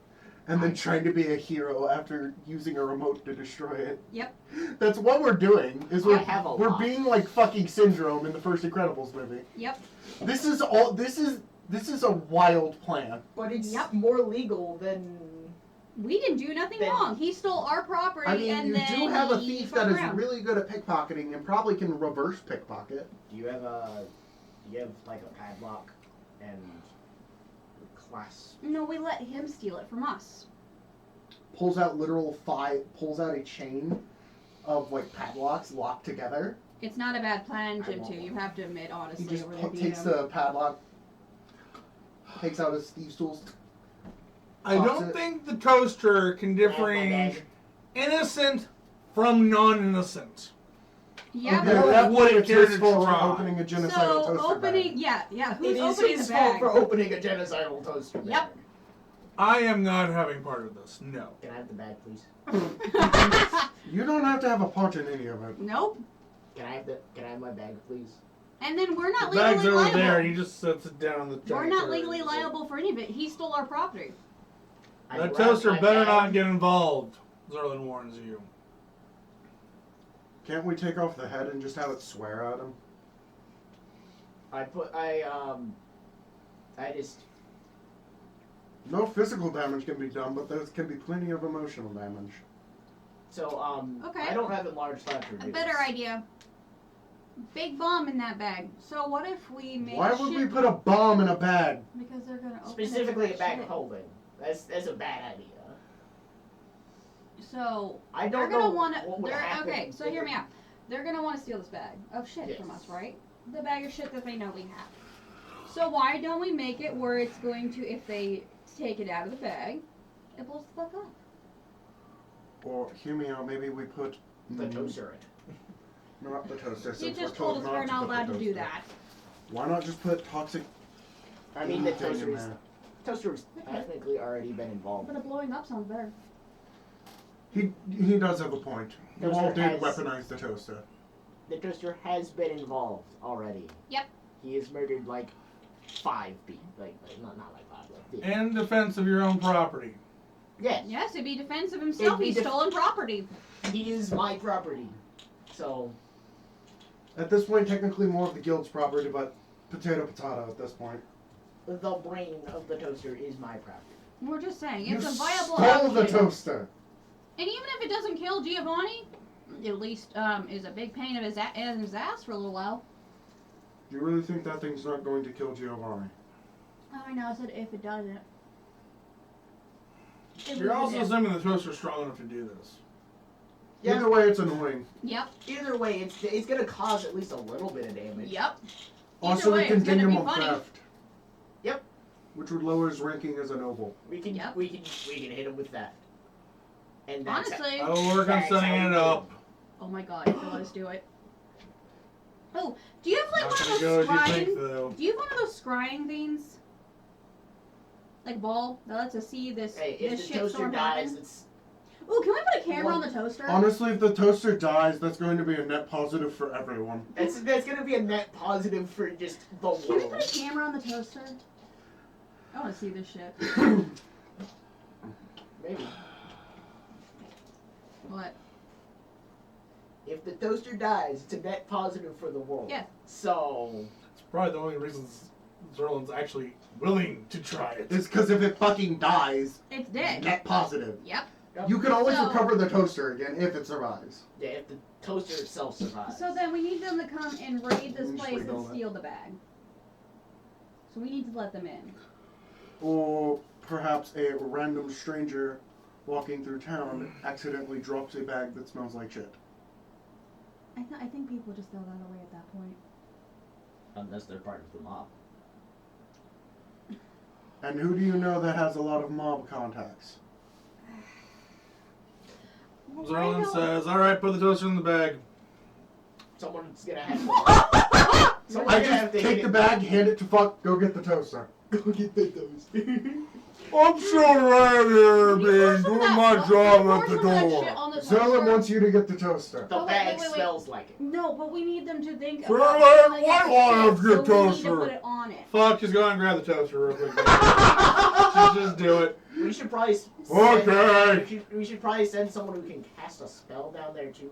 And then trying to be a hero after using a remote to destroy it. Yep. That's what we're doing. Is I have a we're lot. being like fucking Syndrome in the first Incredibles movie. Yep. This is all. This is a wild plan. But it's Yep. more legal than. We didn't do nothing Then- wrong. He stole our property, I mean, and you then do have a he thief fucked that is around. really good at pickpocketing and probably can reverse pickpocket. Do you have like a padlock and clasp? No, we let him steal it from us. Pulls out pulls out a chain of like padlocks locked together. It's not a bad plan, I Jim. won't. Too. You have to admit, honestly, He just it really beat takes him. the padlock, takes out his thieves' tools. I Toss don't it. think the toaster can differentiate innocent from non-innocent. Yeah, Okay, but- at that Would point, it it's care his to fault for try? opening a genocidal so toaster opening, bag. yeah. It Who's is opening his the fault bag? for opening a genocidal toaster bag. Yep. I am not having part of this. No. Can I have the bag, please? You don't have to have a part in any of it. Nope. Can I have my bag, please? And then we're not The bag's legally over liable. there. He just sets it down on the. We're giant not tray. legally liable for any of it. He stole our property. I That grab toaster my better bag. not get involved. Zerlin warns you. Can't we take off the head and just have it swear at him? I just. No physical damage can be done, but there can be plenty of emotional damage. So, Okay. I don't have enlarged left to A do better this. idea. Big bomb in that bag. So what if we make Why would shit we put a bomb in a bag? because they're gonna open Specifically it a bag of shit. holding. That's a bad idea. So I they're don't gonna know want what would to. happen Okay, so if hear it- me out. They're gonna want to steal this bag of shit from Yes. us, right? The bag of shit that they know we have. So why don't we make it where it's going to, if they take it out of the bag, it blows the fuck up? Or hear me out. Maybe we put The toaster in. not the toaster. You since just we're told us not we're to not put the allowed to do toaster. that. Why not just put toxic? I mean, the thing in toaster's there? toaster's technically already been involved. But a blowing up sounds better. He does have a point. You all Toaster did has- weaponize the toaster. The toaster has been involved already. Yep. He has murdered like 5 people. Like not like 5, like 50. In defense of your own property. Yes. Yes, it'd be defensive himself. It'd be He's stolen property. He is my property. So At this point, technically more of the guild's property, but potato at this point. the brain of the toaster is my property. We're just saying, You it's a viable stole the option. toaster. And even if it doesn't kill Giovanni, at least is a big pain in his ass for a little while. Do you really think that thing's not going to kill Giovanni? Oh, I know. I said if it doesn't. You're also assuming the toaster's strong enough to do this. Yeah. Either way, it's annoying. Yep. Either way, it's gonna cause at least a little bit of damage. Yep. Also, way, we can it's gonna ding him be on funny. theft. Yep. Which would lower his ranking as a noble. We can Yep. we can hit him with that. And that's Honestly. I will work on That's setting how it we up. Oh my god, if you let us do it. Oh, do you have like Not one of gonna those go as you think, scrying? though. Do you have one of those scrying things? Like ball that lets us see this Hey, if this the shit toaster storm dies, happen? it's Ooh, can we put a camera on the toaster? Honestly, if the toaster dies, that's going to be a net positive for everyone. that's gonna be a net positive for just the Can we world. put a camera on the toaster? I want to see this shit. Maybe. What? If the toaster dies, it's a net positive for the world. Yeah. So It's probably the only reason Zerlin's actually willing to try it. It's because if it fucking dies, It's dead. net positive. Yep. You can always So- recover the toaster again if it survives. yeah, if the toaster itself survives. So then we need them to come and raid this We just place wait and on that. steal the bag. So we need to let them in. Or perhaps a random stranger walking through town accidentally drops a bag that smells like shit. I think people just throw that away at that point. Unless they're part of the mob. And who do you know that has a lot of mob contacts? Zerlin says, alright, put the toaster in the bag. Someone's gonna have to. Someone's I gonna have just to take hit the it. bag, hand it to fuck, go get the toaster. Go get the toaster. I'm so tired here, being doing my job at the door. Zerlin wants you to get the toaster. The Oh, wait, bag wait. smells like it. No, but we need them to think Zerlin, about filling why up the do I have shit, to get so we need to toaster? put it on it. Fuck, just go and grab the toaster real quick. just do it. We should probably Okay. we should probably send someone who can cast a spell down there too.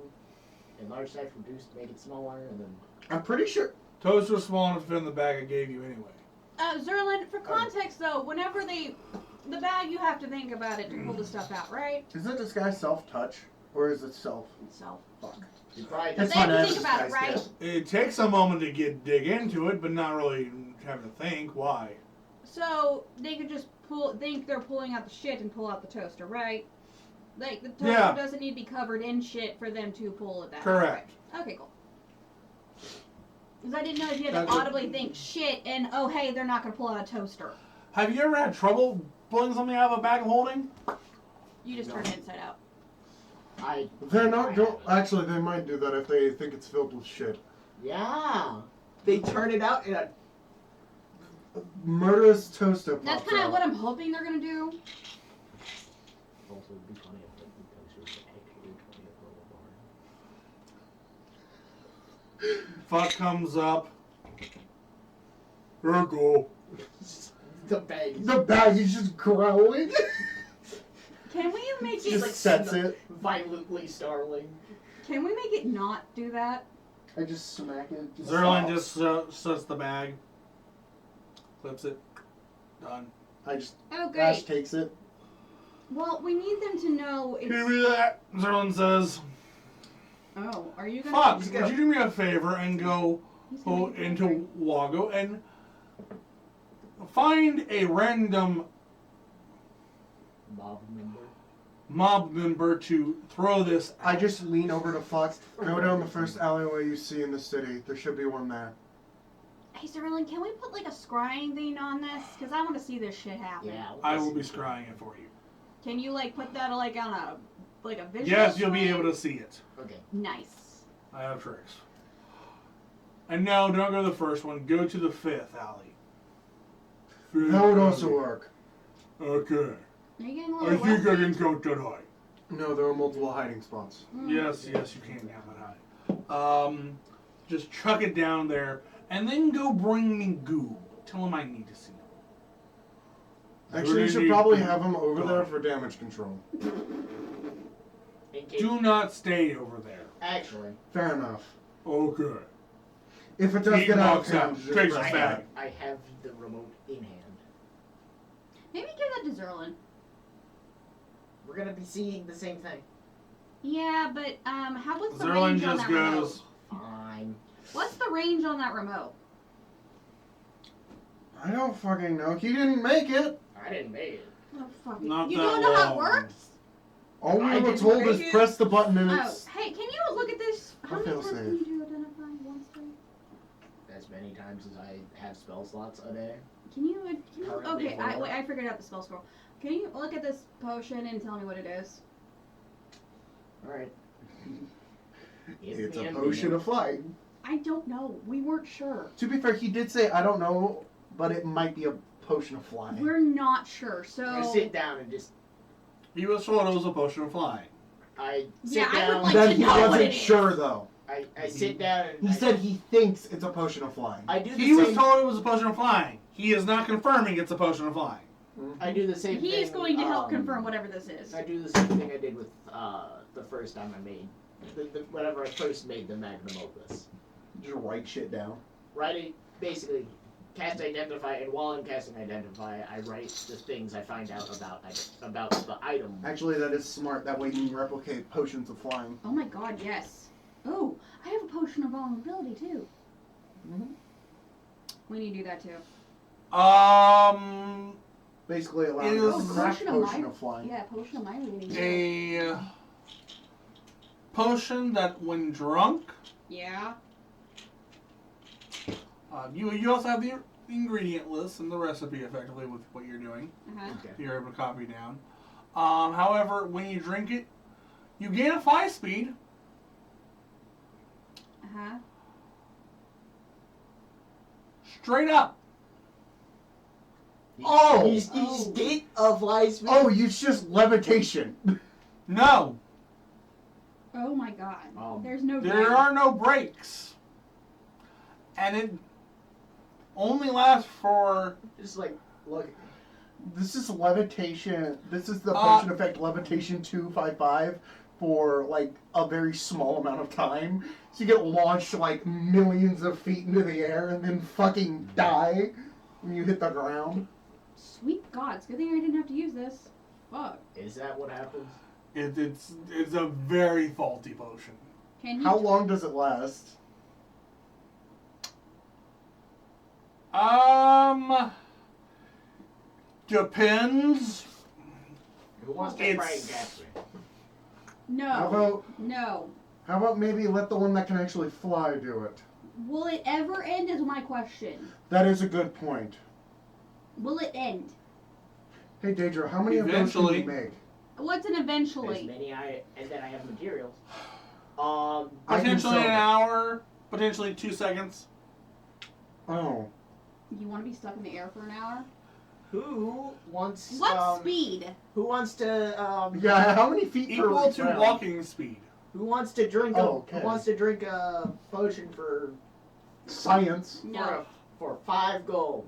Enlarge size reduce to make it smaller, and then I'm pretty sure. Toaster's small enough to fit in the bag I gave you anyway. Zerlin, for context though, whenever the bag, you have to think about it to pull the stuff out, right? Is it this guy self-touch? Or is it self? So, Fuck. you probably That's they have to fine, think about it, right? It takes a moment to dig into it, but not really having to think. Why? So they could just think they're pulling out the shit and pull out the toaster, right? Like the toaster Yeah. doesn't need to be covered in shit for them to pull it out. Correct. Right? Okay, cool. Because I didn't know if you had That's to it. audibly think shit and oh hey, they're not gonna pull out a toaster. Have you ever had trouble pulling something out of a bag of holding? You just turn it inside out. They're not go. Actually, they might do that if they think it's filled with shit. Yeah. They turn it out in a. Murderous toaster pops That's kind of out. what I'm hoping they're gonna do. Also, it'd be funny if the toaster was actually 20th level bar. Fuck comes up. Here you go. The bag. The bag is just growling. Can we make it? Just sets it. Violently startling. Can we make it not do that? I just smack it. Just Zerlin stops. just sets the bag. Clips it. Done. I just. Oh Ash great. takes it. Well, we need them to know Give it's. me that. Zerlin says, Oh, are you gonna? fuck, He's would gonna- you do me a favor and go He's gonna make it into right. Wago and find a random mob member to throw this I just lean over to Fox. Go down the first alleyway you see in the city. There should be one there. Hey, Sterling, can we put like a scrying thing on this? Because I want to see this shit happen. Yeah. I will be scrying it for you. Can you like put that like on a visual? Yes, you'll be screen? able to see it. Okay. Nice. I have tricks. And no, don't go to the first one. Go to the fifth alley. That would also work. Okay. Are you getting a I little think I wet? can go tonight. No, there are multiple hiding spots. Yes, you can't have it high. Just chuck it down there, and then go bring me Goob. Tell him I need to see him. Actually, you should probably have him over there for damage control. In case, Do not stay over there. actually, Fair enough. Okay. If it does He get out of walks out, hand, just takes press his that. bag. I have the remote in hand. Maybe give that to Zerlin. We're gonna be seeing the same thing. Yeah, but what's the Zerlin range on just that remote? goes. Fine. What's the range on that remote? I don't fucking know. He didn't make it. I didn't make it. Oh, fuck it. Not You that don't know how it long. works? All I we were didn't told make is it. press the button and Oh, it's. hey, can you look at this? How I'll many fail times safe. can you do identify? Once, three? As many times as I have spell slots a day. Can you Currently okay, four. I figured out the spell scroll. Can you look at this potion and tell me what it is? Alright. It's a potion of flying. I don't know. We weren't sure. To be fair, he did say, I don't know, but it might be a potion of flying. We're not sure, so... I sit down and just. He was told it was a potion of flying. I sit Yeah, I down. would like Then to he know what wasn't it is. sure, though. I sit down and. He said he thinks it's a potion of flying. I do the He was same. told it was a potion of flying. He is not confirming it's a potion of flying. I do the same thing. He is going to help confirm whatever this is. I do the same thing I did with the first time I made. Whenever I first made the magnum opus. Just write shit down. Writing, basically, cast identify, and while I'm casting identify, I write the things I find out about the item. Actually, that is smart. That way you can replicate potions of flying. Oh my god, yes. Oh, I have a potion of vulnerability too. Mhm. We need to do that too. Basically allowing Is- us to craft Potion of potion mi- of flying. Yeah, potion of myri we need to do. A potion that, when drunk, Yeah. you also have the ingredient list and the recipe effectively with what you're doing. Uh-huh. Okay. You're able to copy down. However, when you drink it, you gain a 5 speed. Uh-huh. Straight up. Oh! You just get a fly speed. Oh, it's just levitation. No, Oh my god. Um, There's no there doubt. are no breaks. And it only lasts for... Just like, look. This is levitation. This is the potion effect levitation 255 for like a very small amount of time. So you get launched like millions of feet into the air and then fucking die when you hit the ground. Sweet god, it's a good thing I didn't have to use this. Fuck. Is that what happens? It's a very faulty potion. Can you How long does it last? Depends. Who wants to try and catch me? No. How No. about maybe let the one that can actually fly do it? Will it ever end is my question. That is a good point. Will it end? Hey Daedra, how many of those can Eventually. you make? What's an As eventually? many and then I have materials. I can Potentially sell an them. hour. Potentially 2 seconds. Oh. You want to be stuck in the air for an hour? Who wants? What speed? Who wants to? Yeah, how many feet per Equal to round? walking speed. Who wants to drink? Oh, okay. Who wants to drink a potion for Science. No. for 5 gold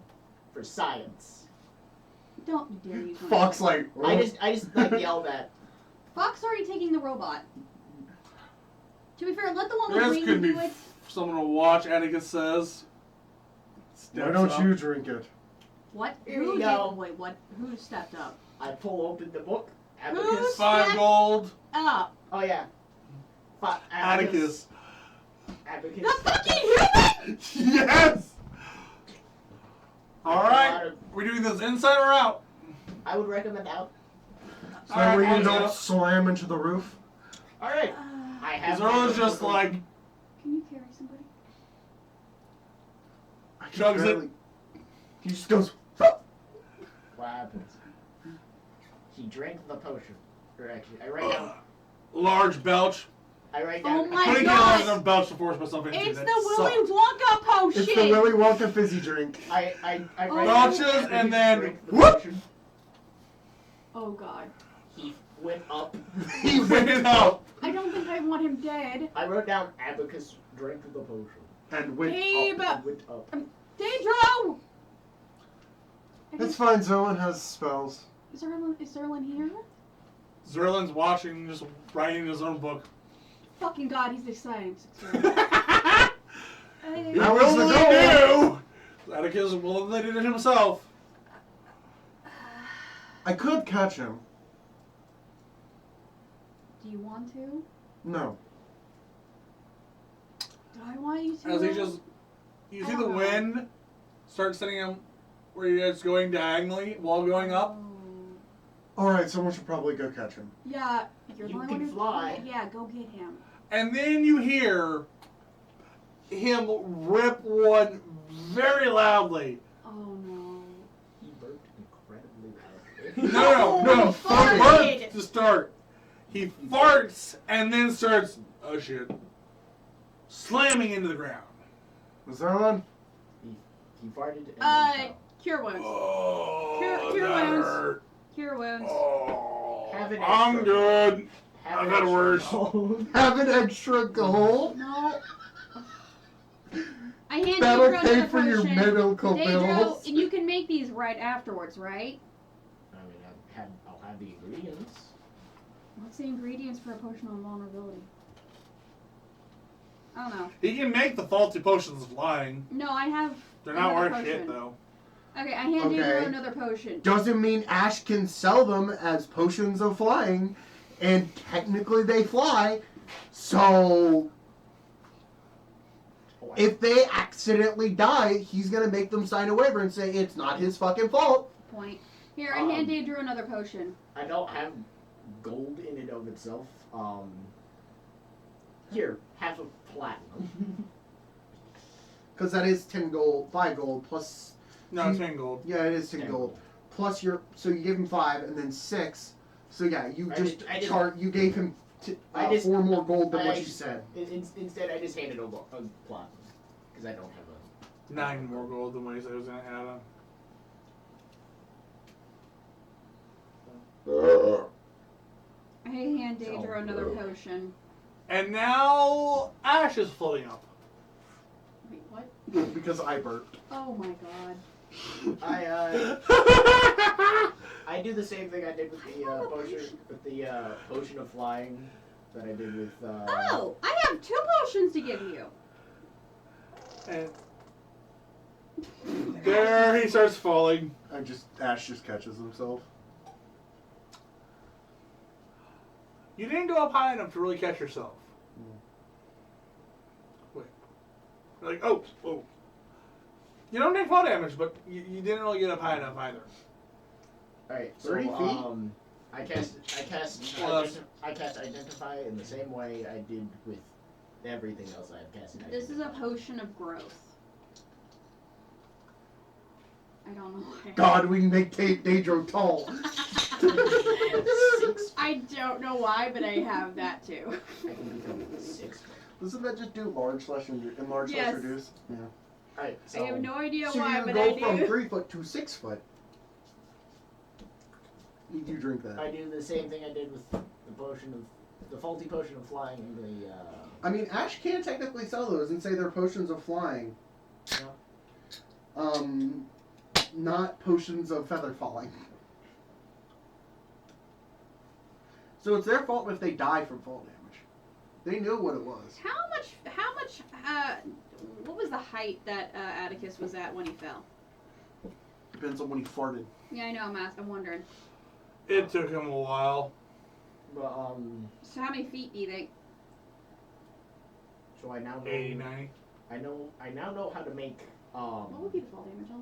for science? Don't you dare use one. Fox like. I just like yelled at. Fox already taking the robot. To be fair, let the one with This wings could be do it. someone to watch, Atticus says. Why Steps don't up. you drink it? What? Here Who you did? go. Wait, what? Who stepped up? I pull open the book. Who's- Abacus. 5 gold. Up. Oh yeah. Atticus. Abacus. The fucking human! Yes! I Alright. We're doing this inside or out? I would recommend out. So Alright, where you I'll don't do it. slam into the roof? All right. I have. Zorla's just like, Can you carry somebody? I can Chugs it. barely- He just goes. What happens? He drank the potion. Or actually, I write down. large belch. I write Oh down. my I couldn't God. get enough belch to force myself into It's that the Willy sucked. Wonka potion! It's the Willy Wonka fizzy drink. I Oh. write Belches down. and then Drink the whoop. potion. Oh god. He went up. He went up. I don't think I want him dead. I wrote down Abacus drank the potion. And went Abe! up. Went up. Daedro! It's fine, Zolan has spells. Is Zerlin here? Zerlin's watching, just writing his own book. Fucking god, he's excited. He That will was the do. Atticus will eliminate it himself. I could catch him. Do you want to? No. Do I want you to? As he just, you I see don't the know. wind start sending him where you're just going diagonally while going up. Oh. Alright, someone should probably go catch him. Yeah. You're the You only can one who fly. Yeah, go get him. And then you hear him rip one very loudly. Oh no. He burped incredibly loudly. No, he farted farted. to start. He farts and then starts, oh shit, slamming into the ground. Was that on? He farted and then fell. Cure wounds. Oh, Cure that wounds. hurt. Cure wounds. Oh, Have an I'm extra. good. Have I've an had extra worse. gold. Have an extra gold? No. I hand That'll Daedro pay another for your potion. medical Daedro, bills. and you can make these right afterwards, right? I mean, I'll have the ingredients. What's the ingredients for a potion of vulnerability? I don't know. He can make the faulty potions flying. No, I have. They're not another worth shit potion. though. Okay, I hand Okay. Daedro another potion. Doesn't mean Ash can sell them as potions of flying, and technically they fly. So if they accidentally die, he's gonna make them sign a waiver and say it's not his fucking fault. Point. Here, I hand Daedro another potion. I don't have gold in and of itself. Here, have a platinum. Because that is 10 gold, 5 gold plus. No, 10 gold. Yeah, it is 10 10 gold. Plus so you gave him 5 and then 6. So yeah, you I just did- you gave him I just- 4 more gold than what I- you said. Instead, I just handed over a platinum because I don't have a. 9 more gold than what he said he was gonna add on. I hand Daedro Oh, another bro. potion. And now Ash is floating up. Wait, what? Because I burped. Oh my god. I do the same thing I did with the potion of flying that I did with. Oh, I have 2 potions to give you. And there he starts falling. Ash just catches himself. You didn't go up high enough to really catch yourself. Wait. You're like, oh. You don't take fall damage, but you didn't really get up high enough either. Alright, so 30 feet? I cast identify in the same way I did with everything else I have casted. This is a Identify. potion of growth. I don't know why. God, we can make Daedro tall. I don't know why, but I have that too. I can become 6. Doesn't that just do large slash enlarge Yes. slash reduce? Yeah. Alright, so I have no idea So why, you but go I from do. 3 foot to 6 foot. You drink that. I do the same thing I did with the faulty potion of flying and the I mean, Ash can technically sell those and say they're potions of flying. Not potions of feather falling. So it's their fault if they die from fall damage. They knew what it was. How much, what was the height that Atticus was at when he fell? Depends on when he farted. Yeah, I know, I'm wondering. It took him a while. But So how many feet do you think? so I now know 80, 90. I now know how to make What would be the fall damage on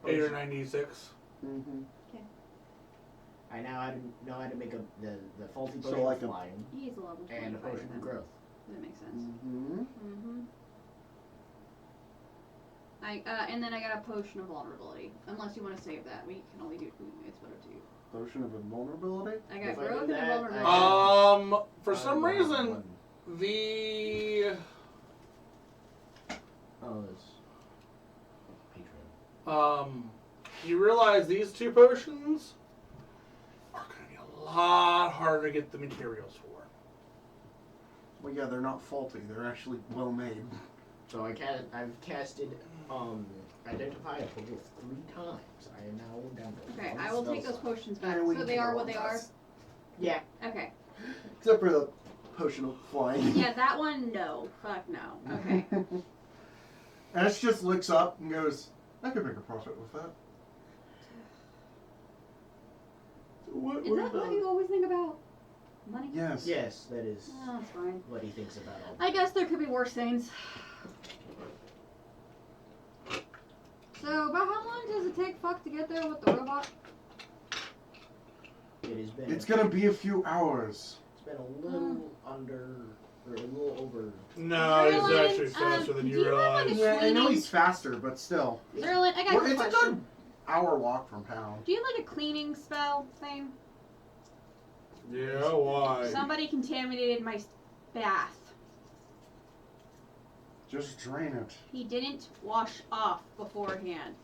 that? 8 or 96. Mm-hmm. I now know how to make the faulty So potion like of a- flying He is a level 25 and a potion then. of growth. That makes sense. Mm-hmm. Mm-hmm. And then I got a potion of vulnerability. Unless you want to save that, we can only do. It's better to you. Potion of invulnerability? I got If I do growth and that, vulnerability. For some I reason, won. the It's Patreon. you realize these 2 potions are going to be a lot harder to get the materials for. Well, yeah, they're not faulty. They're actually well made. So I've casted identify a total of 3 times. I am now down to Okay, one I will take spell those slot. potions back. And we So can they take are all what they are. those. Yeah. Okay. Except for the potion of flying. Yeah, that one. No. Fuck no. Okay. Ash just looks up and goes, I could make a profit with that. What Is that what you always think about? Money? Yes. Yes, that is Oh, that's fine. what he thinks about all. I guess there could be worse things. So, about how long does it take Fuck to get there with the robot? It has been. It's gonna be a few hours. It's been a little under, or a little over. No, he's Zerlin, actually faster than do you you have, like, realize. a- Yeah, I know cleaning- he's faster, but still. Zerlin, I got Well, a it's a question. good hour walk from town. Do you have like a cleaning spell thing? Yeah, why? Somebody contaminated my bath. Just drain it. He didn't wash off beforehand.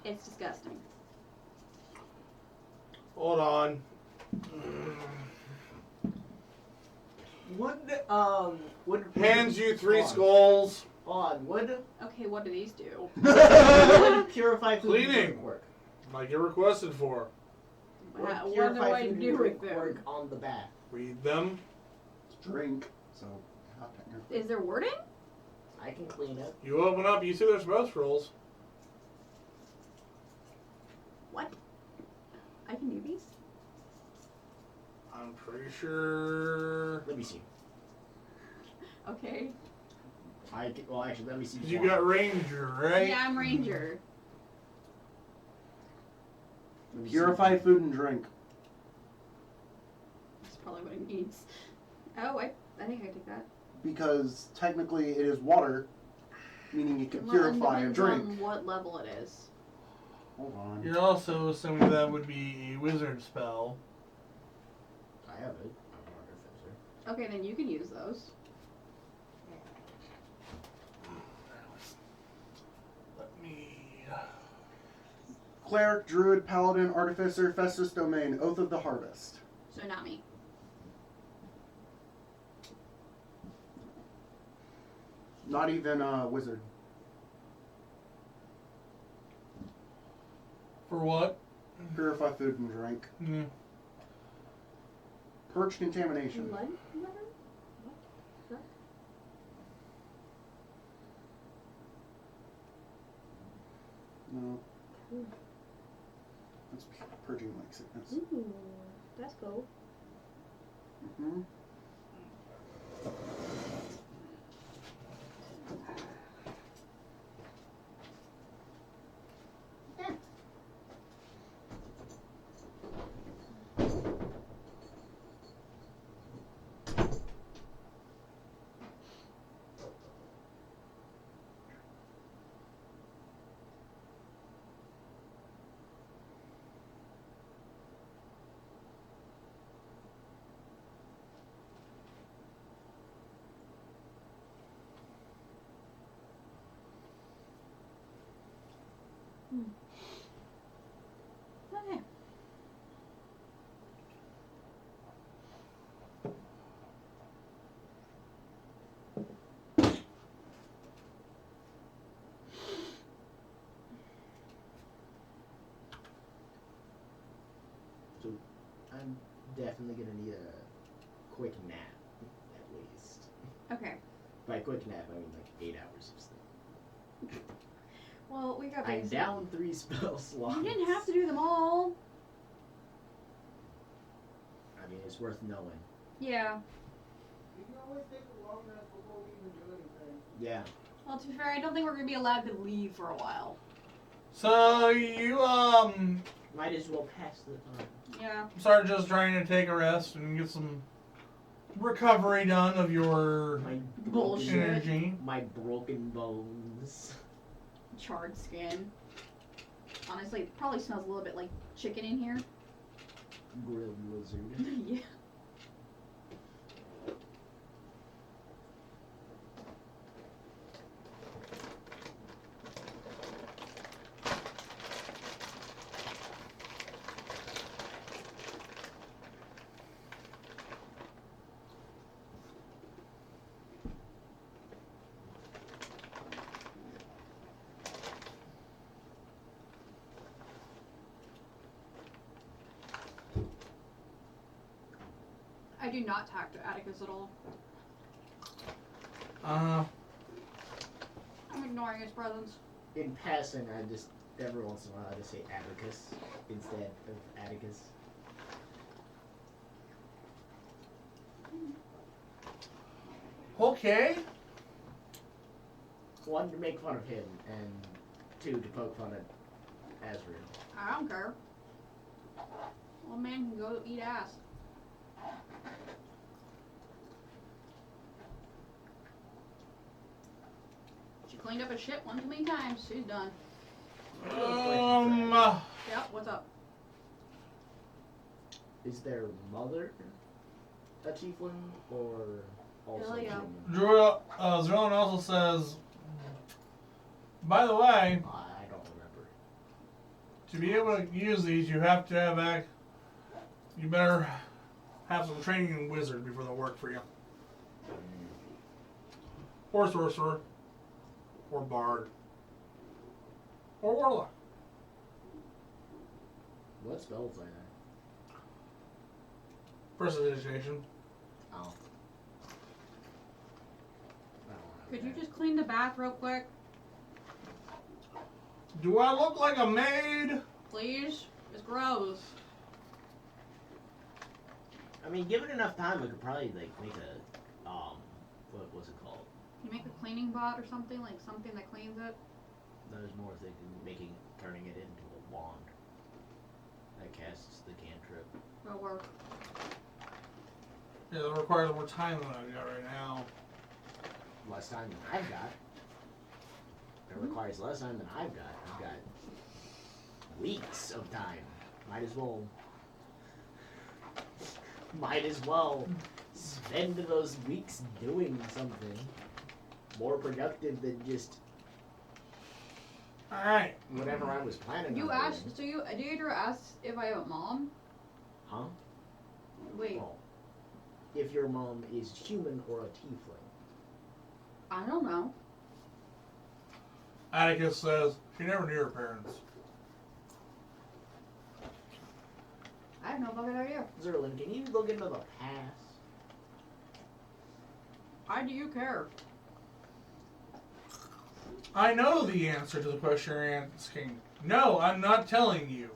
It's disgusting. Hold on. Would Hands you 3 hold on. skulls. Hold on, would Okay, what do these do? purify food and Cleaning. drink work? Like you requested for. Would What do purify I food and do drink with work them? on the bath? Read them. Drink. So, not technically. Is there wording? I can clean it. You open up, you see there's both scrolls. What? I can do these? I'm pretty sure. Let me see. Okay. Well, actually, let me see. 'Cause you got Ranger, right? Yeah, I'm Ranger. Let me see. Purify food and drink. That's probably what it means. Oh, I think I take that. Because technically it is water, meaning it can purify a Depends drink. on what level it is. Hold on. You're also assuming that would be a wizard spell. I have it. I'm an artificer. Okay, then you can use those. Let me. Cleric, Druid, Paladin, Artificer, Festus Domain, Oath of the Harvest. So not me. Not even a wizard. For what? Purify food and drink. Mm. Purge contamination. Blood? No. That's purging like sickness. Ooh, that's cool. hmm Okay. So, I'm definitely gonna need a quick nap, at least. Okay. By quick nap, I mean like 8 hours of sleep. Well, we got I'm these. down 3 spell slots. You didn't have to do them all. I mean, it's worth knowing. Yeah. You can always take a long rest before we even do anything. Yeah. Well, to be fair, I don't think we're gonna be allowed to leave for a while. So you Might as well pass the time. Yeah. start just trying to take a rest and get some recovery done of your My Bullshit. broken, energy. my broken bones. Charred skin. Honestly, it probably smells a little bit like chicken in here. Grilled lizard. Yeah. I do not talk to Atticus at all. Uh, I'm ignoring his presence. In passing, I just every once in a while I just say Abacus instead of Atticus. Okay. One, to make fun of him, and two, to poke fun at Azrael. I don't care. Old man can go eat ass. She cleaned up his shit one too many times. She's done. Yep, what's up? Is their mother a tiefling or also Hell yeah. human? Zerlin also says, by the way, I don't remember. to be able to use these, you have to have you better have some training in wizard before they'll work for you. Or sorcerer. Or bard. Or warlock. What spells are that? Prestidigitation. Oh. I don't know. Could you just clean the bath real quick, Do I look like a maid? please? It's gross. I mean, given enough time, we could probably like make a what was it called? Can you make a cleaning bot or something, like something that cleans it? I was more thinking turning it into a wand that casts the cantrip. Will work. Yeah, that requires more time than I've got right now. Less time than I've got. It requires less time than I've got. I've got weeks of time. Might as well spend those weeks doing something more productive than just Alright. whatever I was planning You on asked, doing. so Deidre asked if I have a mom? Huh? Wait, Well, if your mom is human or a tiefling. I don't know. Atticus says she never knew her parents. I have no fucking idea. Zerlin, can you look into the past? Why do you care? I know the answer to the question you're asking. No, I'm not telling you.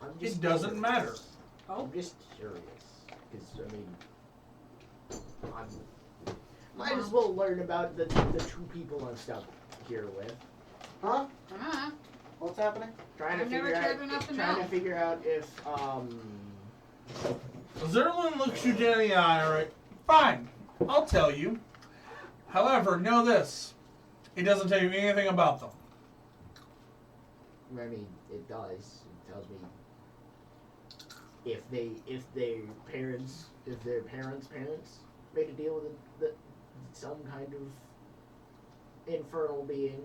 I'm It doesn't curious. matter. Oh. I'm just curious. Because, I mean, might as well learn about the two people I'm stuck here with. Huh? Ah, What's happening? Trying to I've never figure cared out, enough to trying know. to figure out if, Zerlin looks you dead in the eye, alright? Fine, I'll tell you. However, know this. It doesn't tell you anything about them. I mean, it does. It tells me if their parents made a deal with some kind of infernal being,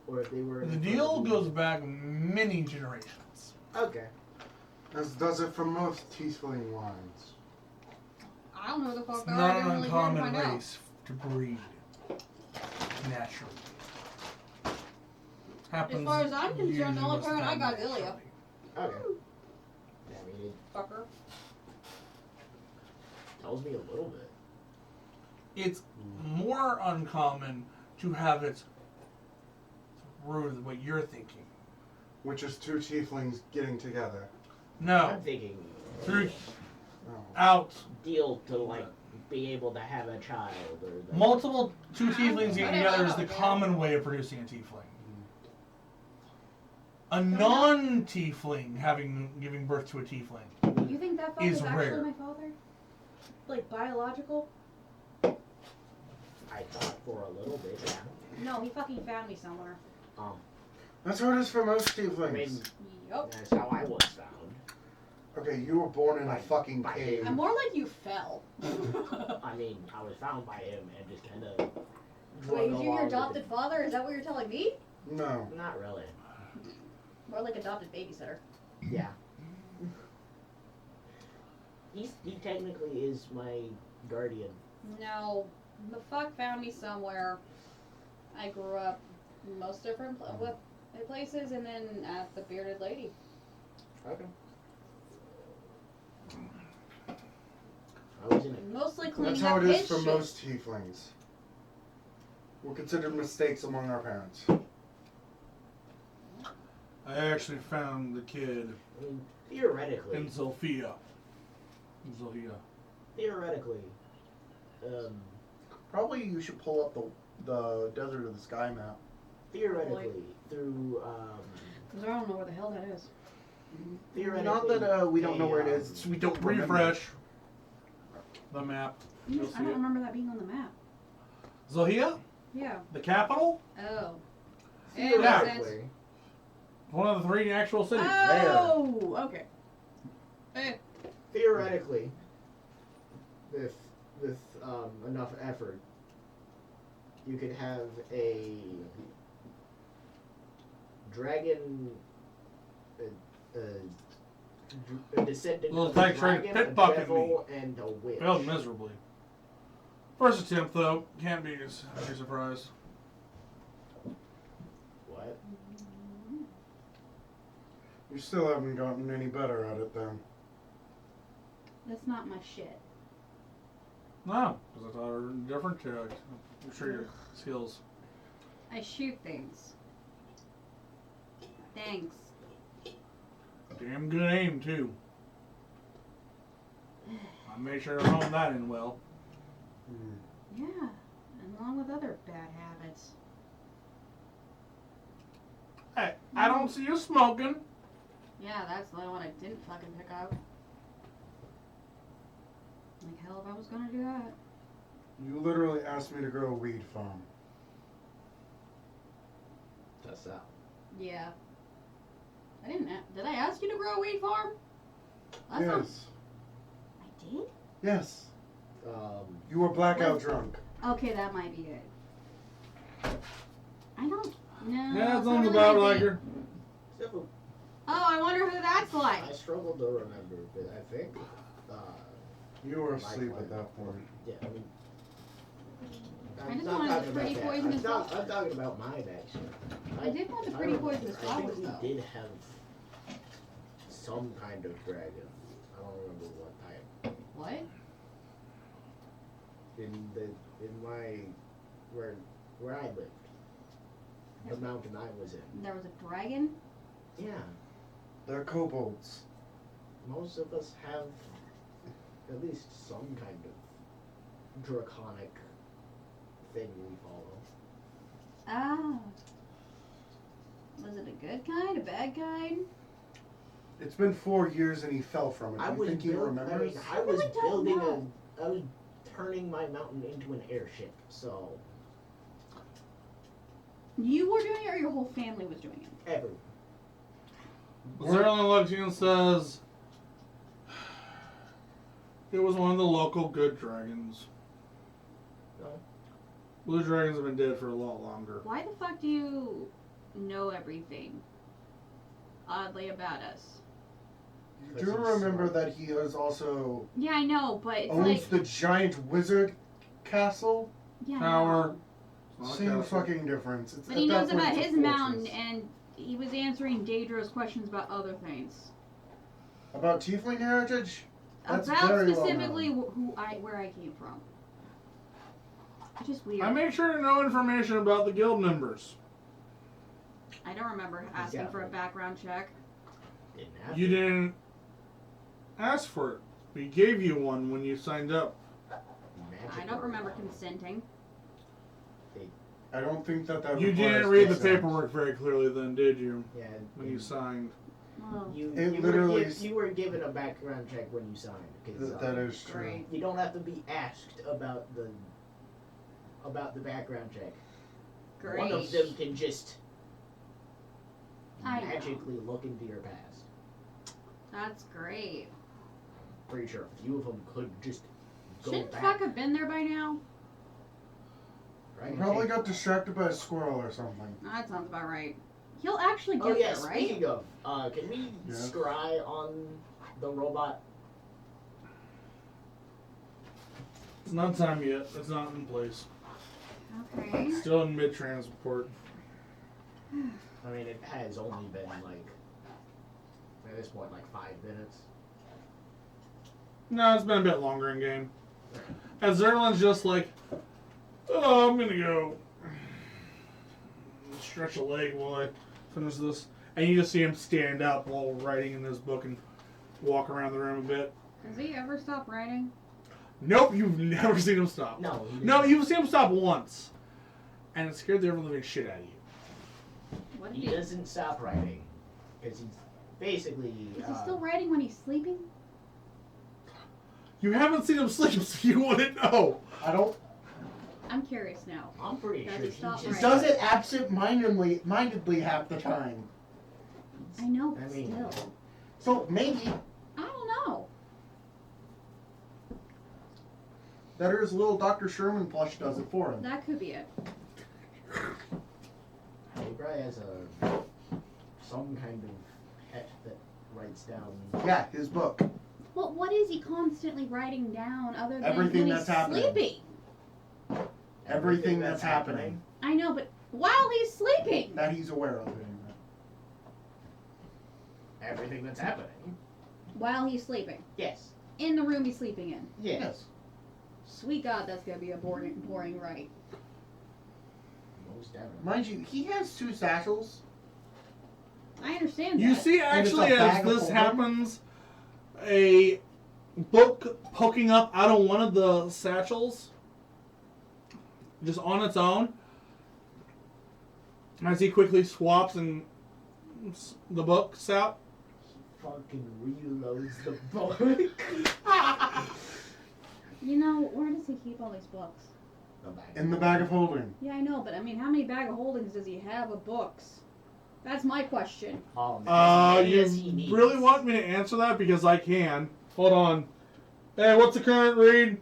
or if they were. The deal goes back many generations. Okay. As does it for most tiefling lines. I don't know who the fuck It's they are. not I an didn't really care to uncommon find out. race to breed naturally. Happens far as I'm concerned, usually the only most of parent I time got is Ilya. naturally. Okay. Yeah, I mean, it Fucker. tells me a little bit. It's more uncommon to have it through what you're thinking. Which is two tieflings getting together. No, I'm thinking through Oh. out deal to like be able to have a child or the, multiple two tieflings getting Whatever, together is I the don't care. common way of producing a tiefling. A non-tiefling giving birth to a tiefling. You think that Is fucker's actually rare. my father? Like biological? I thought for a little bit. Yeah. No, he fucking found me somewhere. That's how it is for most I tieflings. mean, Yup. that's how I was found. Okay, you were born in a fucking By cave. I'm more like you fell. I mean, I was found by him and just kind of. Wait, is you your adopted father? Is that what you're telling me? No. Not really. More like adopted babysitter. Yeah. He technically is my guardian. No, the fuck found me somewhere. I grew up most different places, and then at the Bearded Lady. Okay. I was in a Mostly cleaning That's how up it is his for shit. most tieflings. We're considered mistakes among our parents. I actually found the kid I mean, theoretically, in Zolfia. theoretically, Probably you should pull up the Desert of the Sky map. Theoretically, through Because I don't know where the hell that is. theoretically, Not that we don't know where it is. It's we don't remember. Refresh the map. You'll I see don't it. remember that being on the map. Zohia, Yeah. the capital, Oh. theoretically, one of the 3 actual cities. Oh, okay. theoretically, with enough effort, you could have a dragon, a descendant Little of a tank trying to dragon, a pickpocket devil, and a witch. Failed miserably. First attempt, though, can't be a surprise. What? You still haven't gotten any better at it then. That's not my shit. No, because I thought it was different to I'm sure your skills. I shoot things. Thanks. Damn good aim, too. I made sure to hone that in well. Yeah, and along with other bad habits. Hey, I don't see you smoking. Yeah, that's the only one I didn't fucking pick up. Like hell if I was gonna do that. You literally asked me to grow a weed farm. That's that. Yeah. I didn't. Did I ask you to grow a weed farm? That's not- Yes. I did. Yes. Um, You were blackout drunk. Okay, that might be it. I don't. No. Yeah, it's it sounds not about really my like thing. her. so Oh, I wonder who that's like. I struggle to remember, but I think, You were My asleep plan. at that point. yeah, I mean. I just not wanted the talking pretty about that. poisonous I'm talking about mine, actually. I did want the pretty poisonous I flowers, think though. we did have some kind of dragon. I don't remember what type. What? In my where I lived, the mountain I was in. There was a dragon? Yeah, They're kobolds. most of us have at least some kind of draconic thing we follow. Ah. Was it a good kind? A bad kind? It's been 4 years and he fell from it. I Do you was think he build- remembers? I was really don't building know. I was turning my mountain into an airship. So You were doing it or your whole family was doing it? everyone. Zerlin looks at you and says, it was one of the local good dragons. No. Blue dragons have been dead for a lot longer. Why the fuck do you know everything? Oddly about us. You do remember that he is also Yeah, I know, but it's owns like the giant wizard castle? yeah, I Tower. know. It's not a Same castle. fucking difference. It's, But at he that knows point, about it's a his mountain, fortress. and he was answering Daedra's questions about other things. About tiefling heritage? That's about very well specifically known. where I came from. Which is weird. I made sure to know information about the guild members. I don't remember asking for a background check. Didn't have You to. didn't ask for it. We gave you one when you signed up. I don't remember consenting. I don't think that You requires didn't read the consent. paperwork very clearly then, did you? Yeah. When you signed. Well, It literally is- you were given a background check when you signed. 'Cause, That is true. great. You don't have to be asked about the background check. Great. One of them can just I know. magically look into your past. That's great. Pretty sure a few of them could just go Shouldn't back. Fuck have been there by now? Right? He probably got distracted by a squirrel or something. That sounds about right. He'll actually get Oh yeah, there, right? speaking of, can we Yeah. scry on the robot? It's not time yet. It's not in place. Okay. Still in mid-transport. I mean, it has only been like, at this point, like 5 minutes. No, it's been a bit longer in game. And Zerlin's just like, oh, I'm gonna go stretch a leg while I finish this. And you just see him stand up while writing in his book and walk around the room a bit. Does he ever stop writing? Nope, you've never seen him stop. No. No, you've seen him stop once. And it scared the ever-living shit out of you. What He doesn't stop writing. Because he's basically. Is he still writing when he's sleeping? You haven't seen him sleep, so you wouldn't know. I don't. I'm curious now. I'm pretty Does sure he he stop just writing? Does it absent-mindedly half the time. I know, I but mean- still. So maybe I don't know. that or his little Dr. Sherman plush does it for him. That could be it. He probably has some kind of pet that writes down. Yeah, his book. Well, what is he constantly writing down other than Everything when that's he's happening. sleeping? Everything that's happening. I know, but while he's sleeping. That he's aware of. Anyway. Everything that's happening. While he's sleeping. Yes. In the room he's sleeping in. Yes. Sweet God, that's gonna be a boring write. Most definitely. Mind you, he has 2 satchels. I understand that. You see, And it's a actually, bag as of this holding. happens, a book poking up out of one of the satchels, just on its own, as he quickly swaps and the books out. Fucking reloads the book. You know, where does he keep all these books? In the bag of holding. Yeah, I know, but I mean, how many bag of holdings does he have of books? That's my question. As many as he You needs. really want me to answer that? Because I can. Hold on. Hey, what's the current read?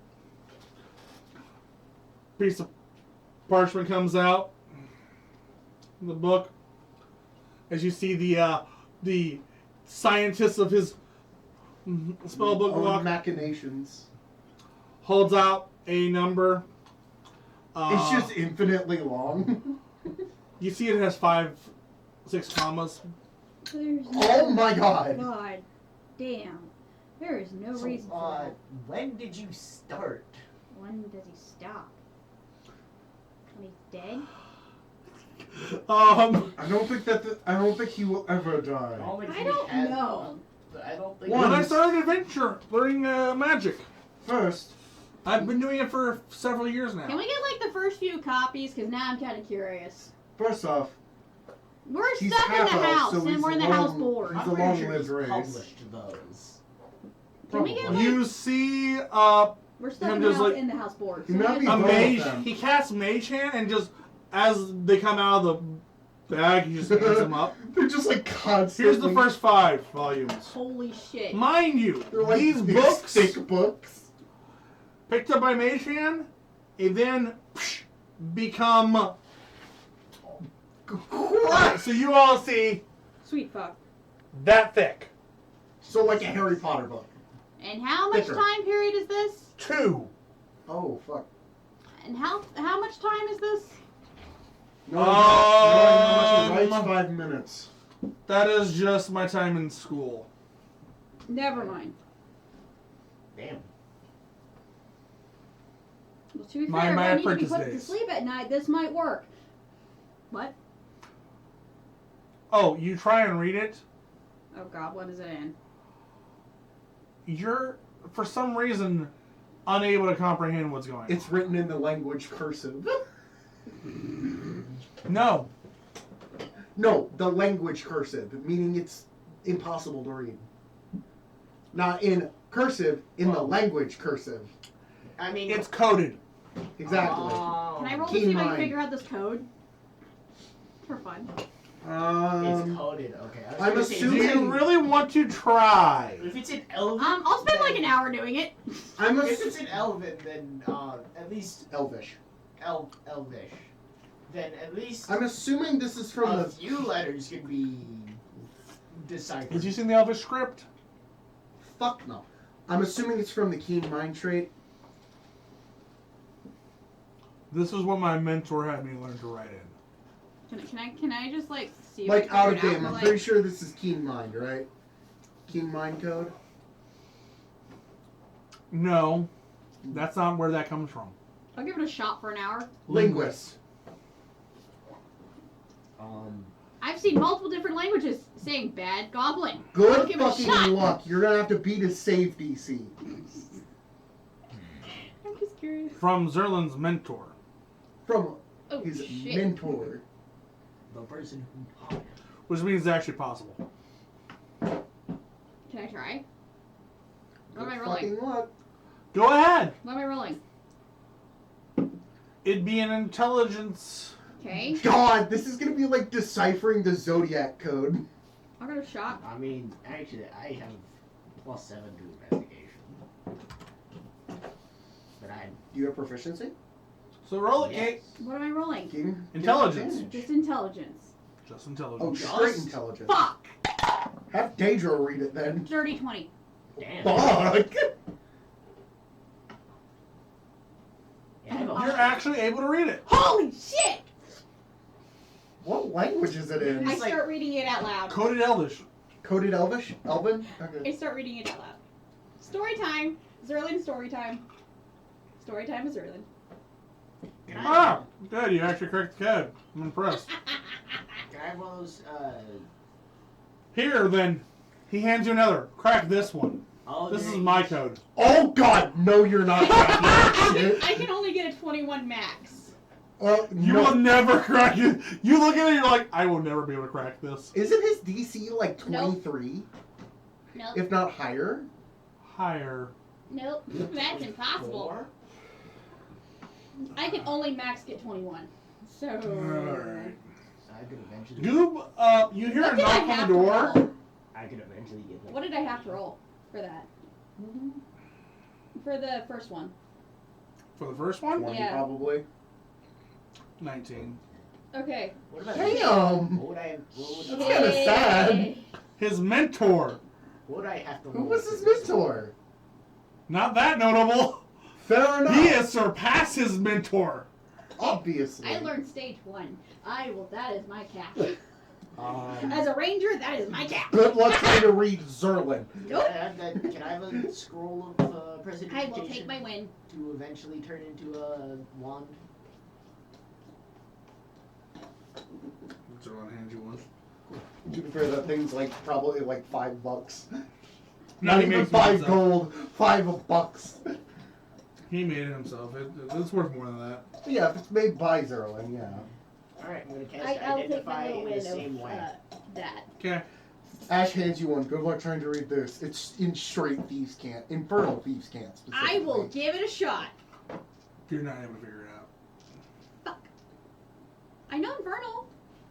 Piece of parchment comes out. The book. As you see the scientist of his spellbook Own walk machinations. holds out a number. It's just infinitely long. You see it has 6 commas. There's Oh my God. God damn. There is no So, reason for that. when did you start? When does he stop? When he's dead? I don't think he will ever die. I don't know. I don't think. When I Once. started adventure, learning magic. First, I've been doing it for several years now. Can we get like the first few copies? Because now I'm kind of curious. first off, We're He's stuck in the half elf, house so and he's we're in the alone. house board. He's I'm a pretty sure long-lived he's race. published those. Can we get probably. like You see we're stuck him in the just, house like, in the house board? he So might we be have a to- both of mage. them. He casts mage hand, and just as they come out of the bag, he just hands them up. They're just like constantly. Here's the first 5 volumes. Holy shit. Mind you, They're like these big books thick books. picked up by mage hand, and then become. So you all see Sweet fuck. that thick. So like a Harry Potter book. And how much Thicker. time period is this? 2. Oh fuck. And how much time is this? Knowing how much he Um, writes, 5 minutes. That is just my time in school. Never mind. Damn. Well, to be My- fair, my if I need to be apprentice put to days. sleep at night, this might work. What? Oh, you try and read it. Oh god, what is it in? You're, for some reason, unable to comprehend what's going on. It's written in the language cursive. No. No, the language cursive, meaning it's impossible to read. Not in cursive, in the Oh. language cursive. I mean, It's coded. Exactly. Can I roll to Keen see if I can mind. figure out this code? For fun. It's coded. Okay. I was I'm gonna say, Do assuming- you really want to try? If it's in Elven. I'll spend like an then- hour doing it. I'm If it's in Elven, then at least Elvish. Elvish. Then at least I'm assuming this is from a the. few letters could be deciphered. Did you see the Elvish script? Fuck no. I'm assuming it's from the Keen Mind trait. This is what my mentor had me learn to write in. Can I just like see if Like I out can of figure it game. I'm like, pretty sure this is Keen Mind, right? Keen Mind code. No, that's not where that comes from. I'll give it a shot for an hour. Linguist. I've seen multiple different languages saying bad goblin. I'll Good give it a fucking shot. luck. You're gonna have to beat his save DC. curious. From Zerlin's mentor. From Oh, his shit. mentor. The person who taught him. Which means it's actually possible. Can I try? What am I rolling? Fucking what? Go ahead. What am I rolling? It'd be an intelligence. Okay. God, this is gonna be like deciphering the Zodiac code. I'll go to shot. I mean, actually, I have +7 to investigation. But I. Do you have proficiency? So roll it, Yes. Kate. What am I rolling? Game? Intelligence. Just intelligence. Just Oh, intelligence. straight Just? intelligence. Fuck! Have Daedra read it then. Dirty 20. Damn. Fuck! Yeah, I have a- You're actually able to read it. Holy shit! What language is it in? I start reading it out loud. Coded Elvish. Coded Elvish? Elven? Okay. I start reading it out loud. Story time. Zerlin story time. Story time is Zerlin. Can I, Ah, good. You actually cracked the code. I'm impressed. can I have one of those? Here, then. He hands you another. Crack this one. Oh, This there is you my go. code. Oh god, no you're not cracking that shit. I can only get a 21 max. You no. will never crack it. You look at it and you're like, I will never be able to crack this. Isn't his DC like Nope. 23? Nope. If not higher? Higher. Nope. That's impossible. 4? I can only max get 21. So. Alright. I could eventually. Goob, you hear What a did I knock on have the to door. roll? I could eventually get. Like, What did I have to roll for that? For the first one. For the first one? 20 Yeah. probably. 19. Okay. What about Damn! What would I? What would, That's kinda sad. Yay. His mentor. what would I have to? Who roll was for his this? mentor? Not that notable. Fair enough. He has surpassed his mentor. Obviously. I learned stage 1. That is my cap. Um, As a ranger, that is my cap. Good luck trying to read Zerlin. Nope. Can I have a scroll of I prestidigitation will take my win. to eventually turn into a wand? So I'll hand you one. To be fair, that thing's like probably like $5. No, Not he even makes it 5 himself. gold, $5. He made it himself. It's worth more than that. Yeah, if it's made by Zerlin, yeah. Alright, I'm gonna cast I'll take Identify my little in win the same of way. that. Okay. Ash hands you one. Good luck trying to read this. It's in straight thieves' can't. Infernal thieves' can't specifically. I will give it a shot. You're not able to figure it out. I know Infernal.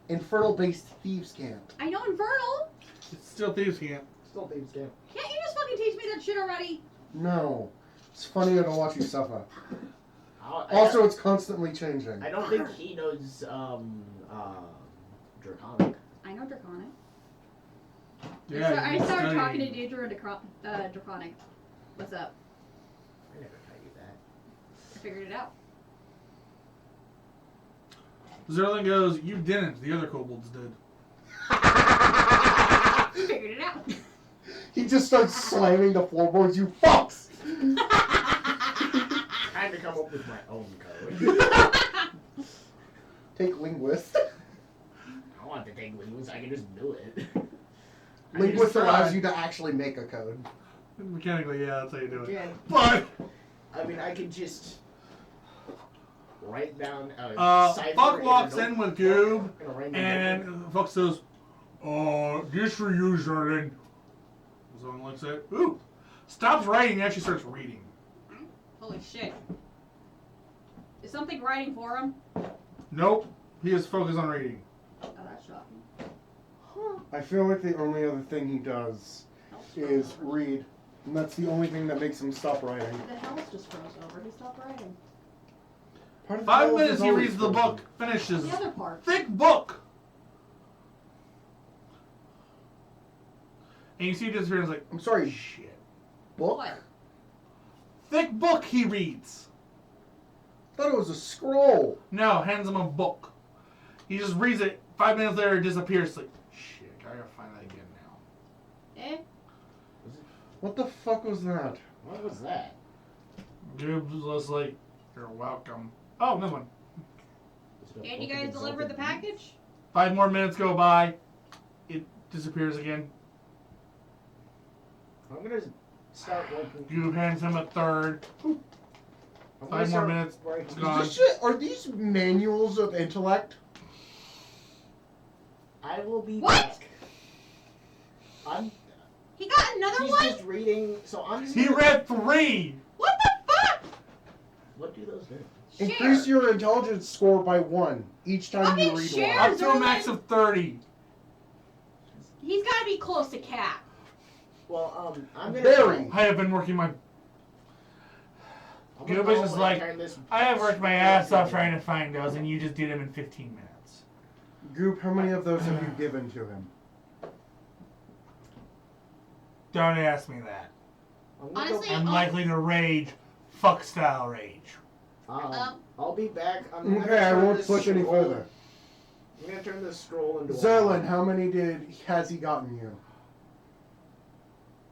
Infernal-based thieves' can't. I know Infernal. It's still thieves can't. Still thieves camp. Can't you just fucking teach me that shit already? No. It's funnier to watch you suffer. I Also, it's constantly changing. don't think he knows Draconic. I know Draconic. Yeah. So I you started study. talking to Deidre and Draconic. What's up? I never tell you that. I figured it out. Zerlin goes, you didn't. The other kobolds did. I figured it out. He just starts slamming the floorboards. You fucks! Time to come up with my own code. Take linguist. I want to take linguist. I can just do it. Linguist allows you to actually make a code. Mechanically, yeah, that's how you do it. Yeah. But I mean, I can just write down. Cipher Fuck in walks a in with notebook, Goob, in a random and notebook. Fuck says, just for you, Zerlin. Someone looks at it. Ooh. Stops writing and actually starts reading. Holy shit. Is something writing for him? Nope. He is focused on reading. Oh, that's shocking. I feel like the only other thing he does is read. And that's the only thing that makes him stop writing. The hell's just froze over. He stopped writing. Part of the 5 hell minutes is he always reads the frozen. book, finishes. The other part. Thick book! And you see it disappear and it's like, I'm sorry, shit. book? What? Thick book he reads. Thought it was a scroll. No, hands him a book. He just reads it. 5 minutes later, it disappears. It's like, shit, I gotta find that again now. Eh? What the fuck was that? What was that? Goob's just like, you're welcome. Oh, no one. Was it a Can you book of guys deliver the exalted deeds? package? 5 more minutes go by. It disappears again. I'm gonna start working. Goob hands him a third. I'm 5 gonna more start minutes. writing- It's Is gone. this shit, are these manuals of intellect? I will be What? back. I'm. He got another He's one? just reading. So I'm just. He gonna- read 3! What the fuck? What do those do? Increase Share. your intelligence score by 1 each time you Fucking read share. one. Up to a max of 30. He's gotta be close to cap. Well, I'm gonna. Very. I have been working my... I'm You gonna know, go it's and like, turn this- I have worked my ass off trying to find those, and you just did them in 15 minutes. Goop, how many of those have you given to him? Don't ask me that. I'm gonna go- Honestly, I'm likely to rage, fuck style rage. I'll be back. I'm gonna Okay, I turn won't this push any scroll- further. I'm gonna turn this scroll into. Zerlin, how many has he gotten you?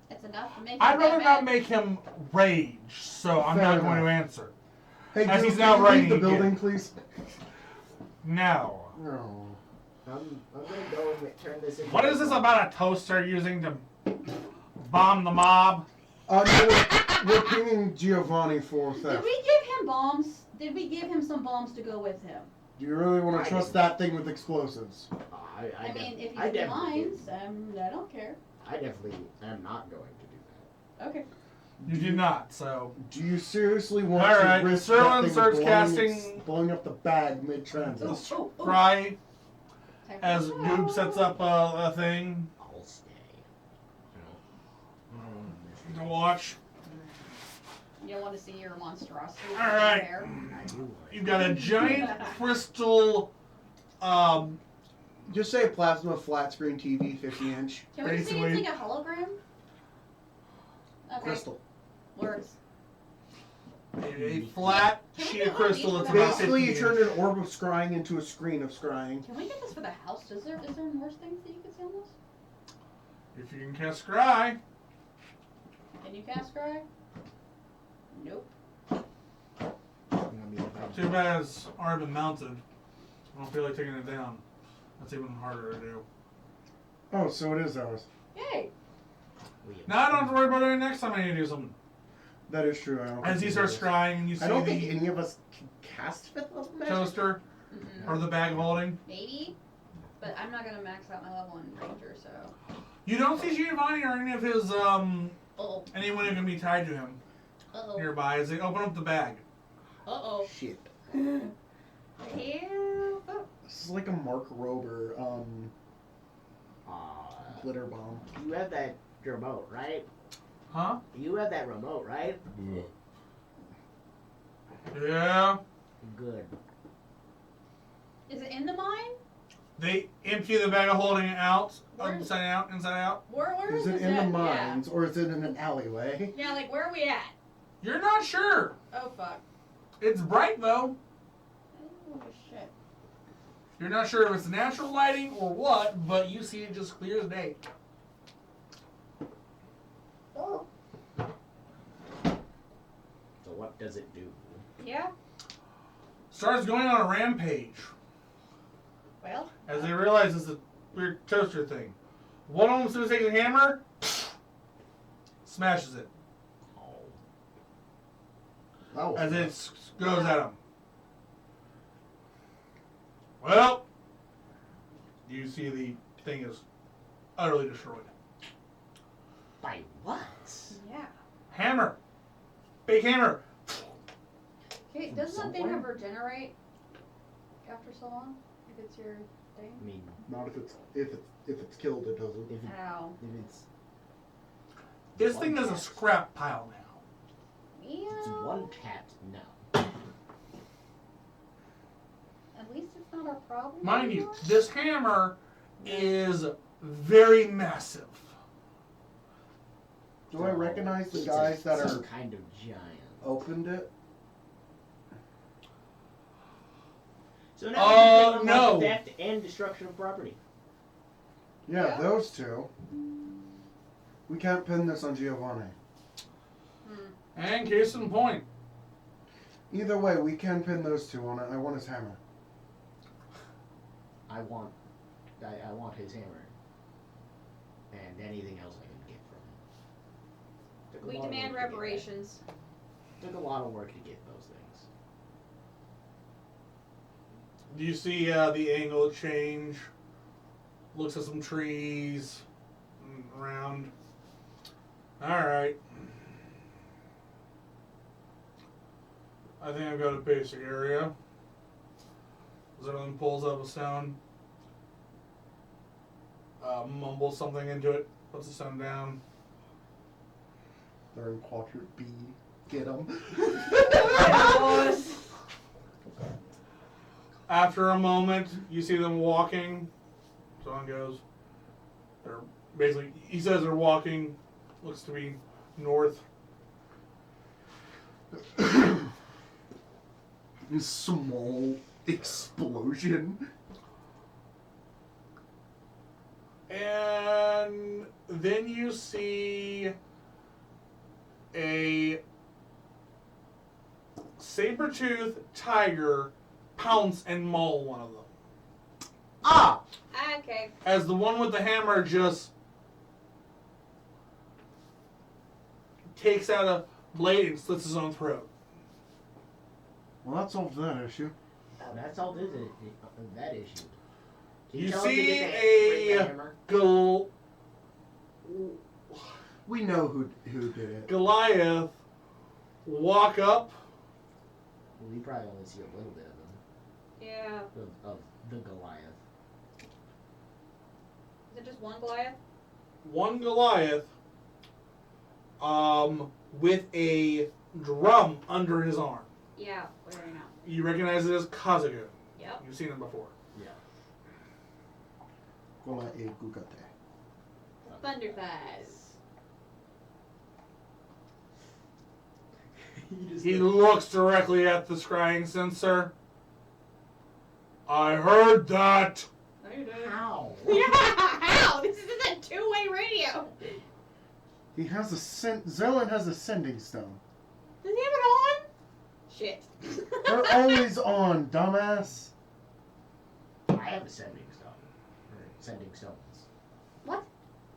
It's enough to make I'd him rather that not mad. make him rage, so I'm Fair not enough. going to answer. Hey, As Goop, he's now can you leave writing the again. building, please? No. No. I'm gonna go and turn this into. What is this about a toaster using to bomb the mob? No, we're pinging Giovanni for Did theft. we give him bombs? Did we give him some bombs to go with him? Do you really want I to trust didn't. that thing with explosives? I mean, if I he's definitely mines, I don't care. I definitely am not going to do Okay. You did not, so. Do you seriously want Alright, to risk Serlin that thing starts blowing, casting- blowing up the bag mid-transit? Cry Time as for Goob the sets show. up a thing that. I'll stay. to watch. You don't want to see your monstrosity. All right. There. You've got a giant crystal. Just say plasma flat screen TV, 50-inch. Can we just say it's Basically- like a hologram? Okay. Crystal. Works. A flat Can we sheet do of one of crystal these that's for the about house? Basically, you 50 turned inch. an orb of scrying into a screen of scrying. Can we get this for the house? Is there more things that you could see on this? If you can cast Scry. Can you cast Scry? Nope. Too bad it's already been mounted. I don't feel like taking it down. That's even harder to do. Oh, so it is ours. Yay! Now I don't have to worry about it next time I need to do something. That is true. I don't As think he it starts is. scrying and you see I don't think the any of us can cast fifth level magic. toaster Mm-mm. or the bag holding. Maybe, but I'm not gonna max out my level in Ranger, so. You don't see Giovanni or any of his Oh. anyone who can be tied to him Uh-oh. nearby as they open up the bag. Uh-oh. Shit. Ew. This is like a Mark Rober glitter bomb. You had that remote, right? Huh? You had that remote, right? Yeah. Good. Is it in the mine? They empty the bag of holding it out, Where- inside out, inside out. Where Is is it this in the at? mines or is it in an alleyway? Yeah, like where are we at? You're not sure. Oh fuck. It's bright though. Oh shit. You're not sure if it's natural lighting or what, but you see it just clear as day. Oh. So what does it do? Yeah. Starts going on a rampage Well. as they realize it's a weird toaster thing. One of them takes a hammer, smashes it That was as it goes at him. Well, you see the thing is utterly destroyed. By what? Yeah. Hammer, big hammer. Okay, From doesn't that thing somewhere? ever regenerate after so long? If it's your thing? I mean, Not if it's killed, it doesn't. if, it, Ow. if it's This one thing is a tap- scrap pile now. If it's Meow. one tap, no. At least it's not our problem. Mind you, anymore. this hammer is very massive. Do I recognize the It's guys that some are kind of giant. opened it? So now you can no. theft and destruction of property. Yeah, Yeah. those two. We can't pin this on Giovanni. And case in point, Either way, we can pin those two on it. I want his hammer. I want his hammer. And anything else I can get from him. Took a We lot of demand work to get that. reparations. Took a lot of work to get those things. Do you see the angle change? Looks at some trees around. Alright. I think I've got a basic area. Zerlin pulls up a stone. Mumbles something into it. Puts the stone down. They're in quadrant B. Get them. After a moment, you see them walking. Song goes. They're basically, he says they're walking. Looks to be north. Small explosion. And then you see a saber-toothed tiger pounce and maul one of them. Ah! Okay. As the one with the hammer just takes out a blade and slits his own throat. Well, that solves that issue. Oh, that's all this is, that issue. Can You tell him to see get the hammer? We know who did it. Goliath walk up. Well, we probably only see a little bit of him. Yeah. Of the Goliath. Is it just one Goliath? One Goliath with a drum under his arm. Yeah. Where are you now? You recognize it as Kazagoon. Yep. You've seen him before. Yeah. Gola e gugate. Thunderflies. He looks directly at the scrying sensor. I heard that. No, you didn't. How? Yeah, how? This is a two-way radio. He has Zerlin has a sending stone. Does he have it on? Shit. They're always on, dumbass. I have a sending stone. Or sending stones. What?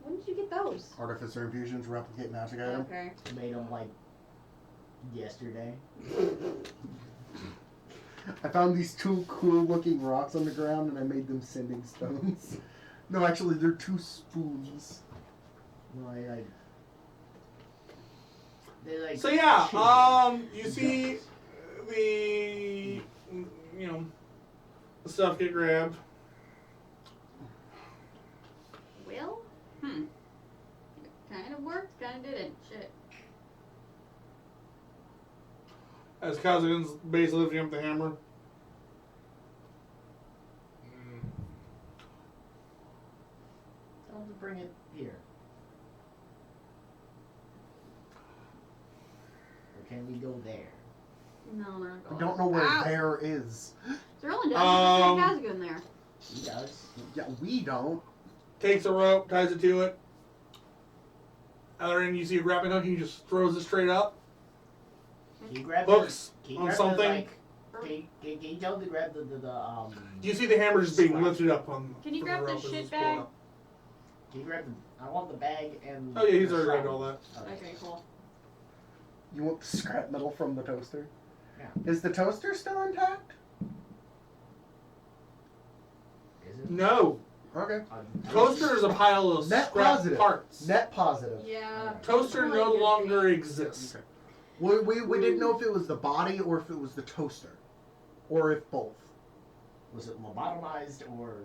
When did you get those? Artificer infusions, replicate magic item. Okay. Made them like yesterday. I found these two cool looking rocks on the ground and I made them sending stones. No, actually, they're two spoons. No, they're like. So yeah, chiseled. you see the the stuff get grabbed. Well, kind of worked, kind of didn't. Shit. As Kazagoon's basically lifting up the hammer. Tell them to bring it here. Or can we go there? No, they're not I going. don't know where Ow. there is. Zerlin does. There's a Kazagoon there. He does. Yeah, we don't. Takes a rope, ties it to it. Other end, you see a grappling hook. He just throws it straight up. Can you grab Hooks the, can you on grab something. The, like, can you tell him to grab the You see the hammer just being Scrap. lifted up on. Can you from grab the rope as shit it's pulled bag? up. Can you grab the? I want the bag and. Oh yeah, he's the already grabbed shroud. all that. Okay, cool. You want the scrap metal from the toaster? Yeah. Is the toaster still intact? Is it? No, Okay. toaster is a pile of Net scrap positive. parts. Net positive. Yeah. Toaster Probably no good longer thing. exists. Okay. We didn't know if it was the body or if it was the toaster. Or if both. Was it lobotomized or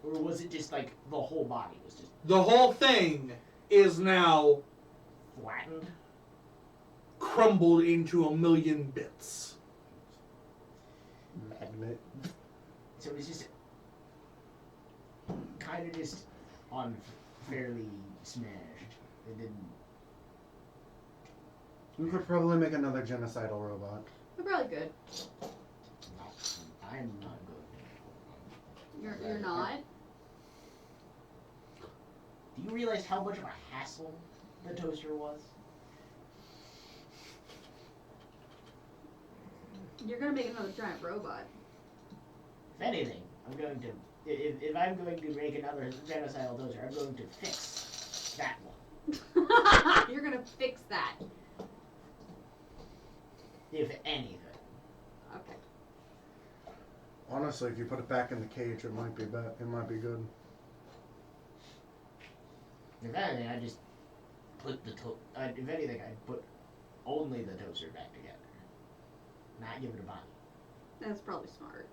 was it just like the whole body was just The whole thing is now flattened? crumbled into a million bits. Magnet. So it was just kind of just unfairly smashed. It didn't. We could probably make another genocidal robot. We're probably good. I'm not good. You're not. Do you realize how much of a hassle the toaster was? You're gonna make another giant robot. If anything, I'm going to. If I'm going to make another genocidal toaster, I'm going to fix that one. You're gonna fix that. If anything. Okay. Honestly, if you put it back in the cage, it might be it might be good. If anything, I just put the if anything, I'd put only the toaster back together. Not give it a body. That's probably smart.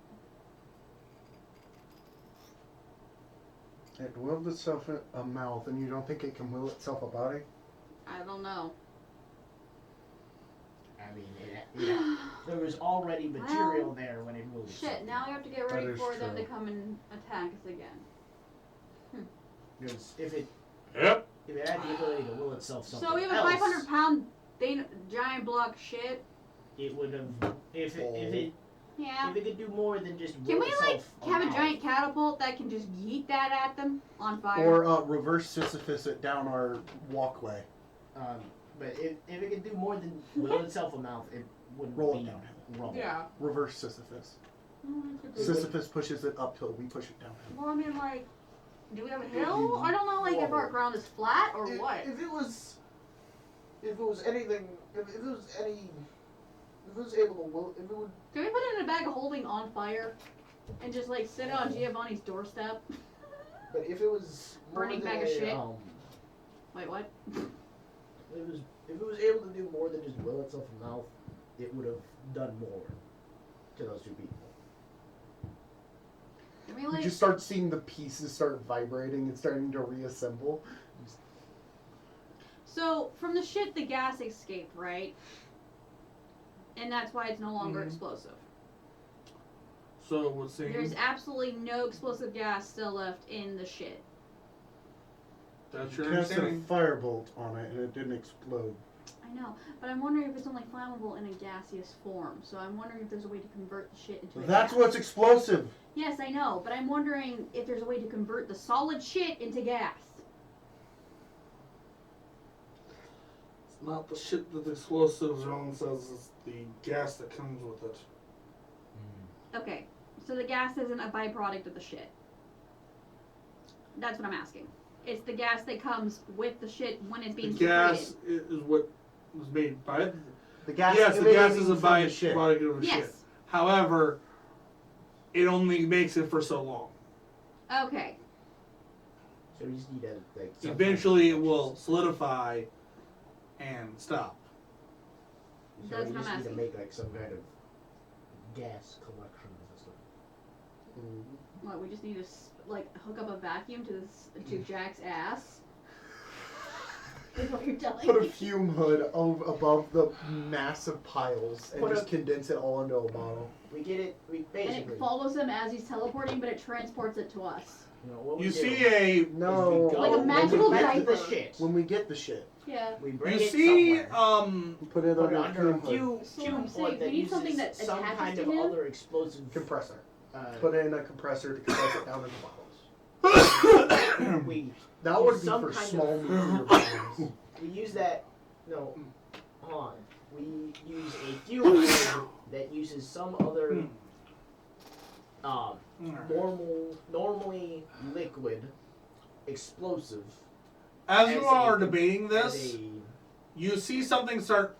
It willed itself a mouth, and you don't think it can will itself a body? I don't know. I mean, there was already material there when it moved. Shit, now we have to get ready That is for them to true. come and attack us again. Because if it Yep. had the ability to will itself something So we have a else, 500-pound giant block of shit. it would have. If it Yeah. could do more than just will Can we itself have a amount. giant catapult that can just yeet that at them on fire? Or reverse Sisyphus it down our walkway. But if it could do more than will itself amount, it wouldn't Roll be it downhill. roll. Yeah. Reverse Sisyphus. Oh, that's a good- Sisyphus pushes it uphill, we push it downhill. Well, I mean, like, do we have a hill? I don't know, like, if our ground is flat or what. If it was anything, if it was able to will, if it would. Can we put it in a bag of holding on fire and just, like, sit on Giovanni's doorstep? But if it was more Burning than bag of shit. Wait, what? If it was able to do more than just will itself a mouth, it would have done more to those two people. Can we, You like... just start seeing the pieces start vibrating and starting to reassemble. So, from the shit, the gas escaped, right? And that's why it's no longer explosive. So what's saying? There's absolutely no explosive gas still left in the shit. That's You your cast a understanding. firebolt on it and it didn't explode. I know, but I'm wondering if it's only flammable in a gaseous form. So I'm wondering if there's a way to convert the shit into a That's gas. what's explosive! Yes, I know, but I'm wondering if there's a way to convert the solid shit into gas. It's not the shit that the explosives Roland says, it's the gas that comes with it. Okay, so the gas isn't a byproduct of the shit. That's what I'm asking. It's the gas that comes with the shit when it's The being gas secreted. is what was made by it. The gas Yes, the gas is a from the shit. byproduct of the shit. Yes. However, it only makes it for so long. Okay. So we just need to like. some Eventually, it kind of will solidify and stop. So That's we what just I'm need to asking. make like some kind of gas collection system. What, we just need to hook up a vacuum to Jack's ass? Is what you're telling Put a me? fume hood above the massive piles and Put just a- condense it all into a bottle. We get it. We And basically. it follows him as he's teleporting, but it transports it to us. You know, what we You do see a is No. we go, Like a when magical we get diaper. the shit. When we get the shit, Yeah. We bring you it see somewhere. put it Put it under a under a fume hood. fume So what I'm point saying, that we need uses something that some attaches kind to of him. other explosive. Compressor. Uh, Put it in a compressor to compress it down into bottles. we That would Use be some for kind of- small nuclear bombs. we use that. No, hold on. We use a fuel hood that uses some other normally liquid explosive. As you as all a- are debating as this, a- you see something start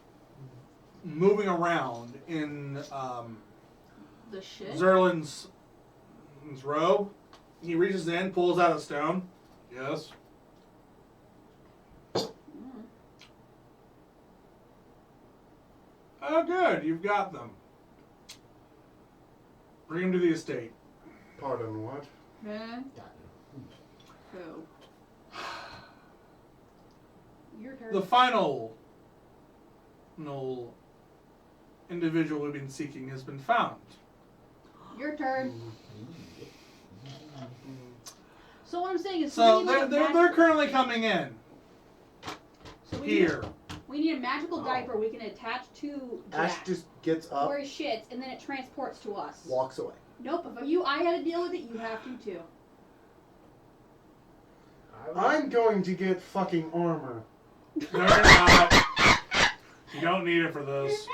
moving around in The shit? Zerlin's robe. He reaches in, pulls out a stone. Yes. Mm. Oh, good. You've got them. Bring them to the estate. Pardon what? Huh? Who? Your turn. The final individual we've been seeking has been found. Your turn. So what I'm saying is, So we need like they're currently coming in so we here. we need a magical diaper we can attach to Ash Jack, just gets up, where he shits, and then it transports to us. walks away. Nope. If I had to deal with it, you have to too. I'm going to get fucking armor. No, you're not. You don't need it for this.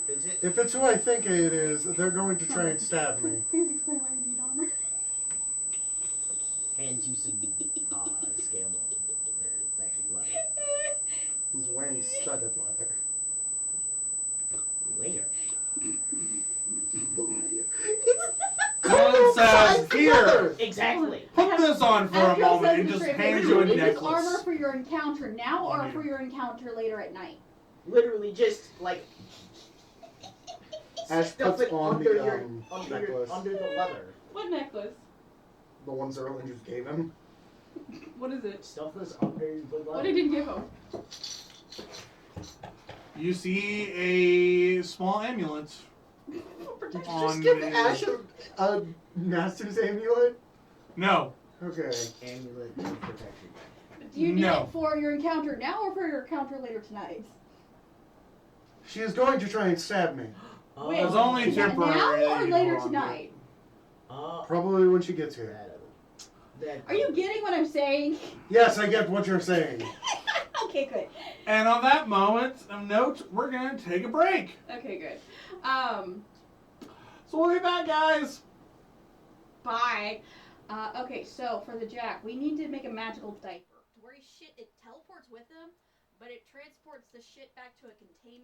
Is it? If it's who I think it is, they're going to try and stab me. Please explain why you need armor. Hands you some scale or actually leather. says, "Here, Exactly. put this on for a Abigail moment," says and to just straight hands face, you a "Is this necklace. armor for your encounter now or On you. for your encounter later at night?" Literally just like Ash stuff puts it on under the your under necklace. under the leather. What necklace? The ones Erlen just gave him. What is it? Stuff is under the leather. What did he give him? You see a small amulet Did you on just give his- Ash a Master's amulet? No, Okay. Amulet of protection. Do you need No. it for your encounter now or for your encounter later tonight? She is going to try and stab me. Wait, It's only is that temporary now that or you later hold on to. tonight? Probably when she gets here. That Are you getting what I'm saying? Yes, I get what you're saying. Okay, good. And on that moment of note, we're gonna take a break. Okay, good. So we'll be back, guys. Bye. Okay, so for the Jack, we need to make a magical diaper. To where he shit, it teleports with him, but it transports the shit back to a containment.